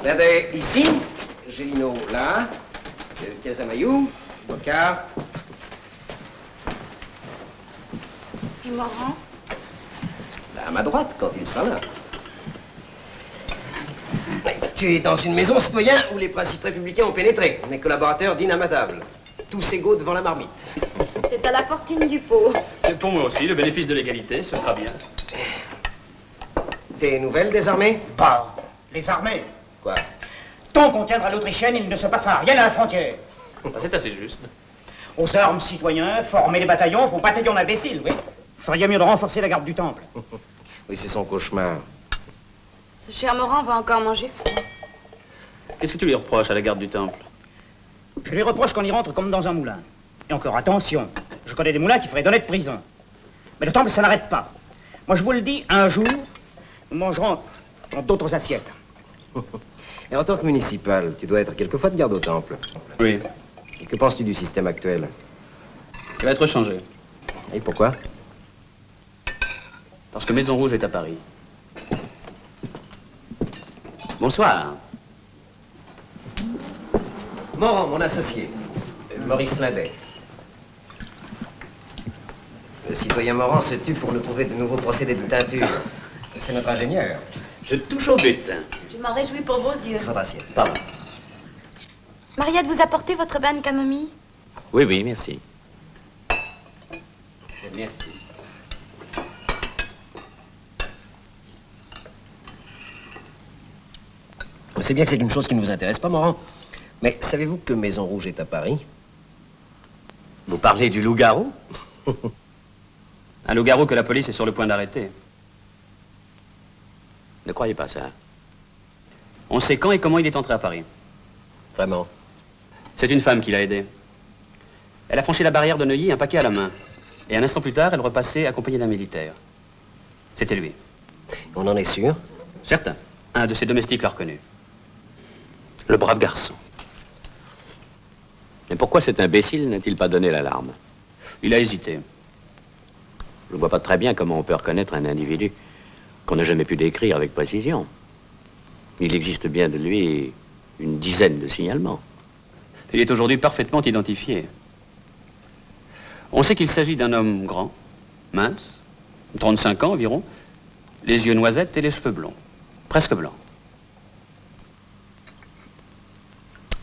Regardez, ici, Gélino là, Casamayou, Bocard. Et Morand? À ma droite, quand il sera là. Tu es dans une maison, citoyen, où les principes républicains ont pénétré. Mes collaborateurs dînent à ma table. Tous égaux devant la marmite. C'est à la fortune du pot. Et pour moi aussi, le bénéfice de l'égalité, ce sera bien. Des nouvelles des armées? Bah, les armées. Quoi? Tant qu'on tiendra l'Autrichienne, il ne se passera rien à la frontière. C'est assez juste. Aux armes, citoyens, former les bataillons, vos bataillons d'imbéciles, oui. Feriez mieux de renforcer la garde du temple. Oui, c'est son cauchemar. Ce cher Morand va encore manger froid. Qu'est-ce que tu lui reproches à la garde du temple? Je lui reproche qu'on y rentre comme dans un moulin. Et encore, attention, je connais des moulins qui feraient d'honnêtes prisons. Mais le temple, ça n'arrête pas. Moi, je vous le dis, un jour, nous mangerons dans d'autres assiettes. Et en tant que municipal, tu dois être quelquefois de garde au temple. Oui. Et que penses-tu du système actuel? Il va être changé. Et pourquoi? Parce que Maison Rouge est à Paris. Bonsoir. Morand, mon associé, Maurice Lindet. Le citoyen Morand se tue pour nous trouver de nouveaux procédés de teinture. C'est notre ingénieur. Je touche au but. Je m'en réjouis pour vos yeux. Votre assiette. Pardon. Mariette, vous apportez votre bain de camomille? Oui, oui, merci. Merci. C'est bien que c'est une chose qui ne vous intéresse pas, Morand. Mais savez-vous que Maison Rouge est à Paris? Vous parlez du loup-garou? Un loup-garou que la police est sur le point d'arrêter. Ne croyez pas ça. On sait quand et comment il est entré à Paris. Vraiment? C'est une femme qui l'a aidé. Elle a franchi la barrière de Neuilly, un paquet à la main. Et un instant plus tard, elle repassait accompagnée d'un militaire. C'était lui. On en est sûr? Certain. Un de ses domestiques l'a reconnu. Le brave garçon. Mais pourquoi cet imbécile n'a-t-il pas donné l'alarme? Il a hésité. Je ne vois pas très bien comment on peut reconnaître un individu qu'on n'a jamais pu décrire avec précision. Il existe bien de lui une dizaine de signalements. Il est aujourd'hui parfaitement identifié. On sait qu'il s'agit d'un homme grand, mince, 35 ans environ, les yeux noisettes et les cheveux blonds, presque blancs.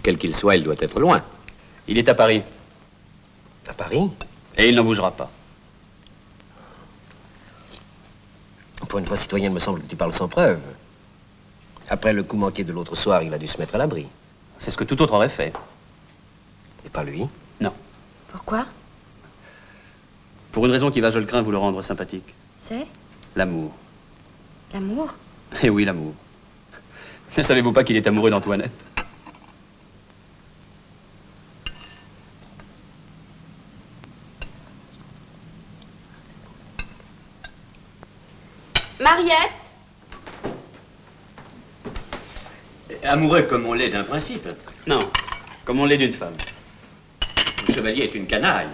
Quel qu'il soit, il doit être loin. Il est à Paris. À Paris? Et il n'en bougera pas. Pour une fois, citoyen, il me semble que tu parles sans preuve. Après le coup manqué de l'autre soir, il a dû se mettre à l'abri. C'est ce que tout autre aurait fait. Et pas lui? Non. Pourquoi? Pour une raison qui va, je le crains, vous le rendre sympathique. C'est? L'amour. L'amour? Eh oui, l'amour. Ne savez-vous pas qu'il est amoureux d'Antoinette? Mariette? Amoureux comme on l'est d'un principe. Non, comme on l'est d'une femme. Le chevalier est une canaille.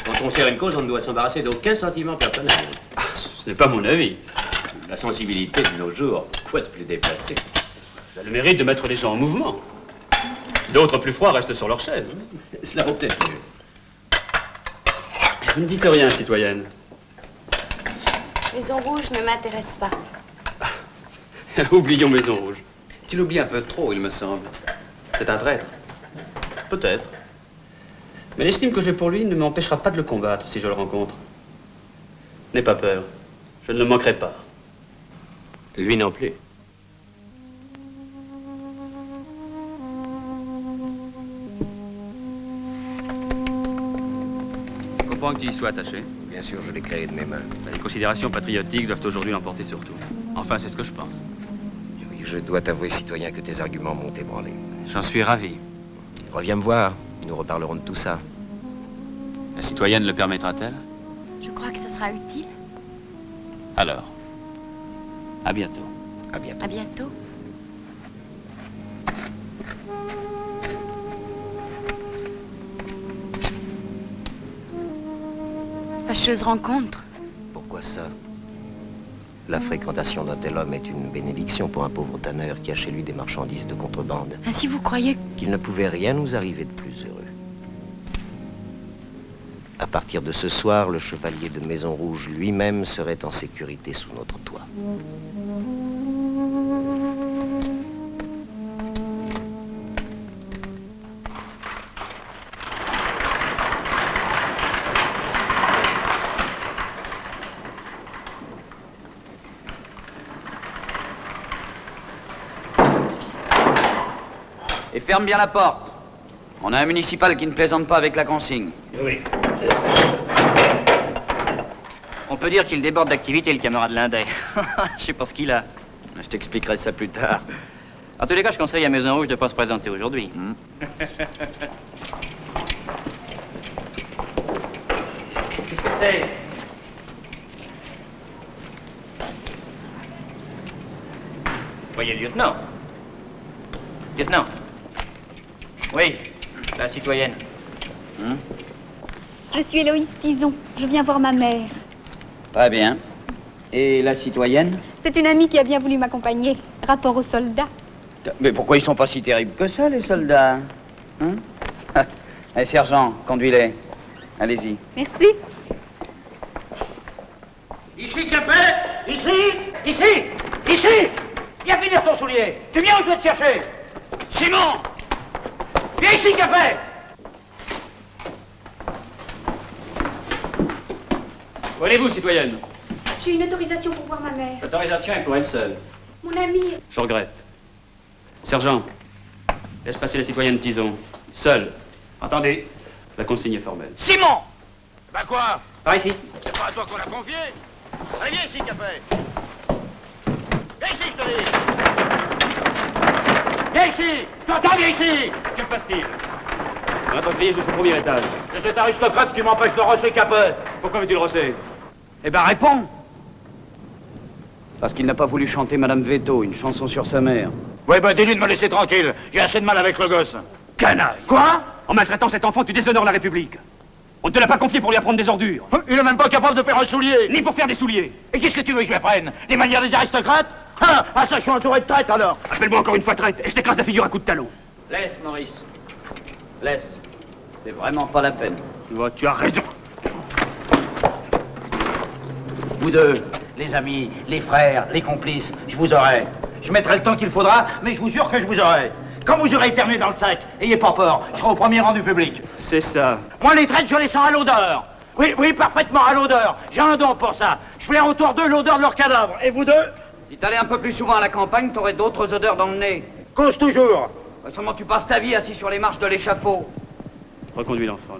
Quand on sert une cause, on ne doit s'embarrasser d'aucun sentiment personnel. Ah, ce n'est pas mon avis. La sensibilité de nos jours doit être plus déplacée. Elle a le mérite de mettre les gens en mouvement. D'autres plus froids restent sur leur chaise. Cela vaut peut-être mieux. Vous ne dites rien, citoyenne. Maison Rouge ne m'intéresse pas. Oublions Maison Rouge. Tu l'oublies un peu trop, il me semble. C'est un traître. Peut-être. Mais l'estime que j'ai pour lui ne m'empêchera pas de le combattre si je le rencontre. N'aie pas peur. Je ne le manquerai pas. Lui non plus. Je comprends que tu y sois attaché. Bien sûr, je l'ai créé de mes mains. Les considérations patriotiques doivent aujourd'hui l'emporter sur tout. Enfin, c'est ce que je pense. Oui, je dois t'avouer, citoyen, que tes arguments m'ont ébranlé. J'en suis ravi. Reviens me voir. Nous reparlerons de tout ça. La citoyenne le permettra-t-elle? Je crois que ça sera utile. Alors, à bientôt. À bientôt. À bientôt. fâcheuse rencontre. Pourquoi ça? La fréquentation d'un tel homme est une bénédiction pour un pauvre tanneur qui a chez lui des marchandises de contrebande. Ainsi vous croyez qu'il ne pouvait rien nous arriver de plus heureux. À partir de ce soir, le chevalier de Maison Rouge lui-même serait en sécurité sous notre toit. Et ferme bien la porte. On a un municipal qui ne plaisante pas avec la consigne. Oui. On peut dire qu'il déborde d'activité, le camarade Lindet. Je sais pas ce qu'il a. Je t'expliquerai ça plus tard. En tous les cas, je conseille à Maison Rouge de ne pas se présenter aujourd'hui. Qu'est-ce que c'est? Voyez, lieutenant. Lieutenant. Oui, la citoyenne. Je suis Héloïse Tison. Je viens voir ma mère. Très bien. Et la citoyenne? C'est une amie qui a bien voulu m'accompagner. Rapport aux soldats. Mais pourquoi ils sont pas si terribles que ça, les soldats? Allez, sergent, conduis-les. Allez-y. Merci. Ici, Capet! Ici! Viens finir ton soulier! Tu viens où je vais te chercher? Simon! Viens ici, Capet! Où allez-vous, citoyenne? J'ai une autorisation pour voir ma mère. L'autorisation est pour elle seule. Mon amie... Je regrette. Sergent, laisse passer la citoyenne Tison. Seule. Entendez, la consigne est formelle. Simon! Bah quoi? Par ici. C'est pas à toi qu'on l'a confié. Allez, viens ici, Capet! Viens ici, je te dis! Viens ici! Tu entends, viens ici! Que se passe-t-il? Notre grille jusqu'au premier étage. C'est cet aristocrate qui m'empêche de rosser, Capet! Pourquoi veux-tu le rosser? Eh ben, réponds! Parce qu'il n'a pas voulu chanter Madame Veto, une chanson sur sa mère. Oui, ben dis-lui de me laisser tranquille. J'ai assez de mal avec le gosse. Canaille! Quoi? En maltraitant cet enfant, tu déshonores la République. On ne te l'a pas confié pour lui apprendre des ordures. Il est même pas capable de faire un soulier. Ni pour faire des souliers. Et qu'est-ce que tu veux que je m'apprenne? Les manières des aristocrates? Ah, ça, je suis entouré de traîtres, alors. Appelle-moi encore une fois traite et je t'écrase la figure à coups de talon. Laisse, Maurice. Laisse. C'est vraiment pas la peine. Tu vois, tu as raison. Vous deux, les amis, les frères, les complices, je vous aurai. Je mettrai le temps qu'il faudra, mais je vous jure que je vous aurai. Quand vous aurez éternué dans le sac, ayez pas peur, je serai au premier rang du public. C'est ça. Moi, les traîtres, je les sens à l'odeur. Oui, parfaitement à l'odeur. J'ai un don pour ça. Je flaire autour d'eux l'odeur de leurs cadavres. Et vous deux? Si t'allais un peu plus souvent à la campagne, t'aurais d'autres odeurs dans le nez. Cause toujours. Seulement tu passes ta vie assis sur les marches de l'échafaud. Reconduis l'enfant.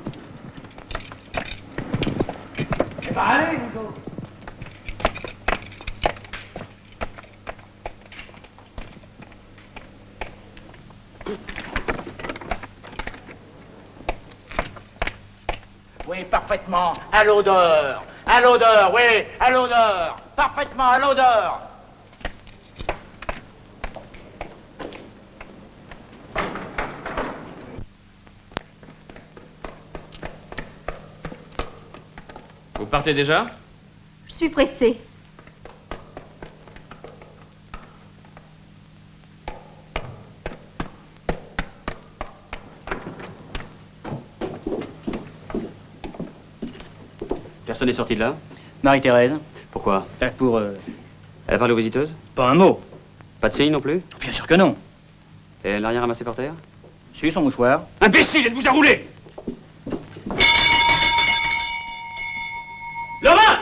Eh ben, allez, vous autres. Oui, parfaitement, à l'odeur. À l'odeur, oui, à l'odeur. Parfaitement, à l'odeur. Vous partez déjà? Je suis pressée. Personne n'est sorti de là? Marie-Thérèse. Pourquoi? Pour... Elle a parlé aux visiteuses? Pas un mot. Pas de signe non plus? Bien sûr que non. Et elle n'a rien ramassé par terre? Suis son mouchoir. Imbécile, elle vous a roulé! Laurent!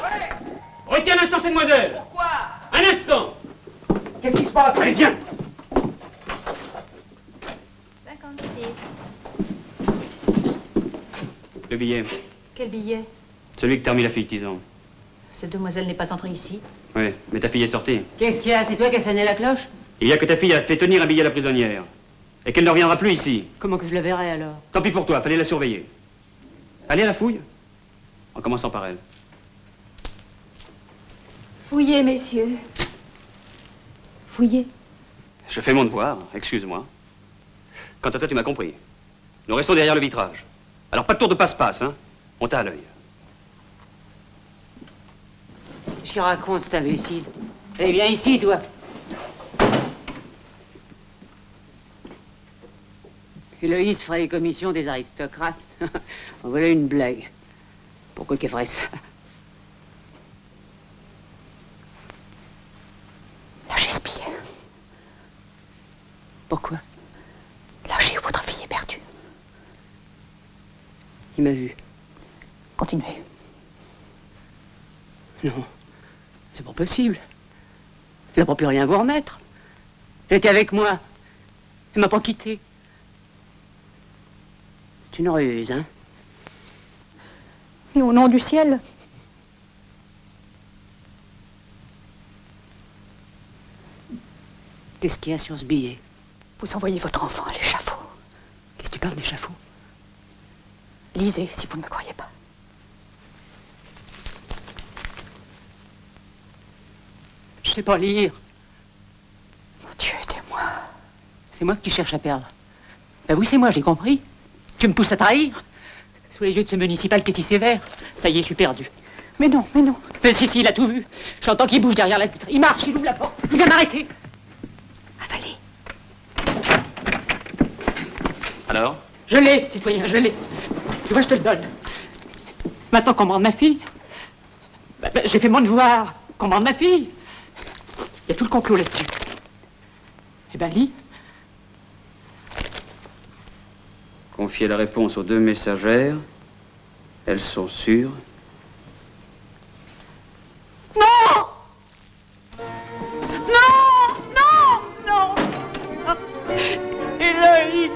Retiens un instant ces demoiselles! Pourquoi? Un instant! Qu'est-ce qui se passe? Allez, viens! 56. Le billet. Quel billet? Celui que t'a remis la fille Tison. Cette demoiselle n'est pas entrée ici. Oui, mais ta fille est sortie. Qu'est-ce qu'il y a? C'est toi qui as sonné la cloche? Il y a que ta fille a fait tenir un billet à la prisonnière. Et qu'elle ne reviendra plus ici. Comment que je le verrai alors? Tant pis pour toi, fallait la surveiller. Allez à la fouille. En commençant par elle. Fouillez, messieurs. Fouillez. Je fais mon devoir, excuse-moi. Quant à toi, tu m'as compris. Nous restons derrière le vitrage. Alors pas de tour de passe-passe, hein. On t'a à l'œil. Qu'est-ce qu'il raconte, cet imbécile? Eh, viens ici, toi. Héloïse ferait les commissions des aristocrates. En voilà une blague. Pourquoi qu'elle ferait ça? Lâchez ce billet. Pourquoi? Lâchez ou votre fille est perdue. Il m'a vu. Continuez. Non, c'est pas possible. Elle n'a pas pu rien vous remettre. Elle était avec moi. Elle m'a pas quitté. C'est une ruse, hein? Et au nom du ciel, qu'est-ce qu'il y a sur ce billet? vous envoyez votre enfant à l'échafaud. Qu'est-ce que tu parles d'échafaud? Lisez si vous ne me croyez pas. Je sais pas lire. Mon Dieu, aidez-moi. C'est moi qui cherche à perdre. Ben oui, c'est moi, j'ai compris. Tu me pousses à trahir. Sous les yeux de ce municipal qui est si sévère. Ça y est, je suis perdu. Mais non, mais non. Mais si, il a tout vu. J'entends qu'il bouge derrière la vitre. Il marche, il ouvre la porte. Il vient m'arrêter. Avalez. Alors? Je l'ai, citoyen, je l'ai. Tu vois, je te le donne. Maintenant qu'on me rende ma fille, j'ai fait mon devoir. Qu'on me rende ma fille. Il y a tout le complot là-dessus. Eh ben, lis. Confiez la réponse aux 2 messagères. Elles sont sûres. Non! Non! Non! Non! Héloïse!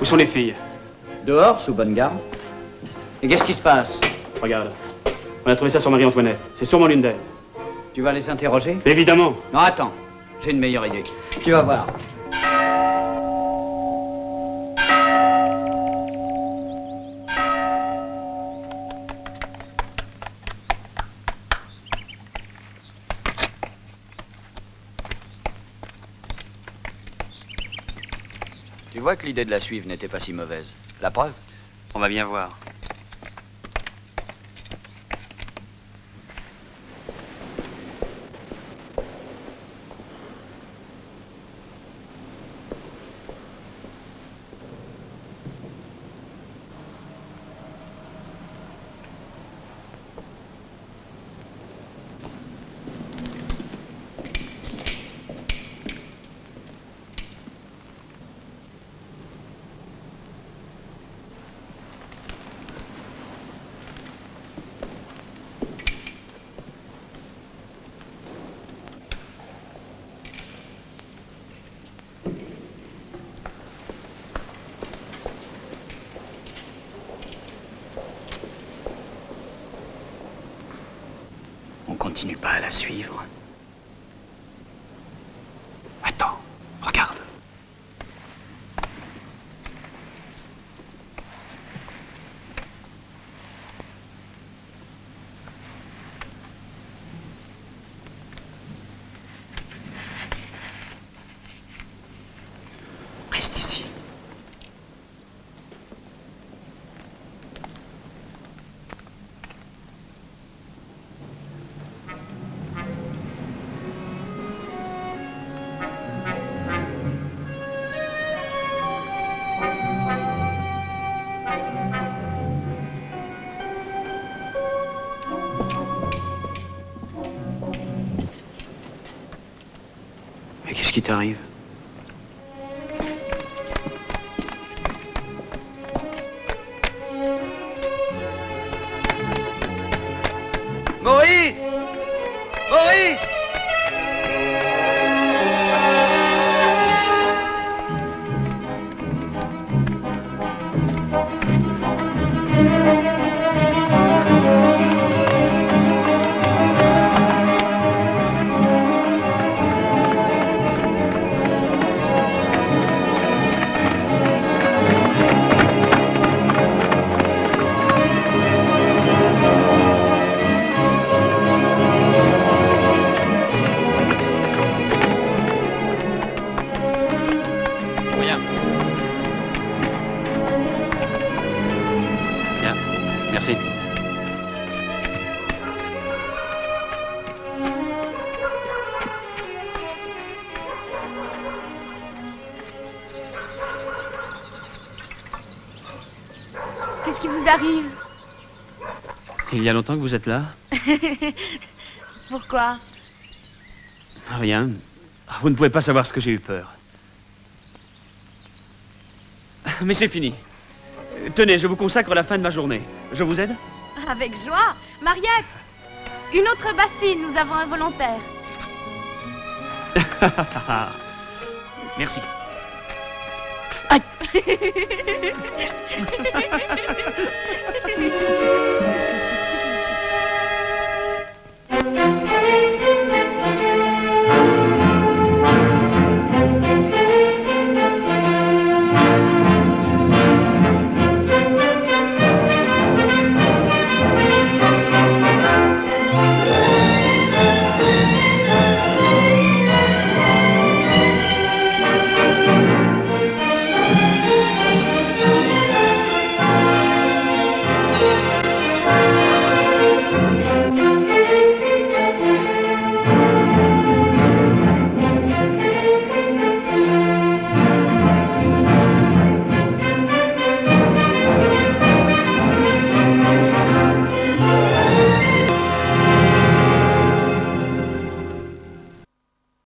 Où sont les filles? Dehors, sous bonne garde. Et qu'est-ce qui se passe? Regarde. On a trouvé ça sur Marie-Antoinette. C'est sûrement l'une d'elles. Tu vas les interroger? Évidemment. Non, attends. J'ai une meilleure idée. Tu vas voir. Tu vois que l'idée de la suivre n'était pas si mauvaise. La preuve? On va bien voir. On continue pas à la suivre. Attends, regarde. Reste ici. Mais qu'est-ce qui t'arrive? Maurice! Maurice! vous arrive? Il y a longtemps que vous êtes là? Pourquoi? Rien. Vous ne pouvez pas savoir ce que j'ai eu peur. Mais c'est fini. Tenez, je vous consacre la fin de ma journée. Je vous aide? Avec joie. Mariette, une autre bassine, nous avons un volontaire. Merci. Aïe.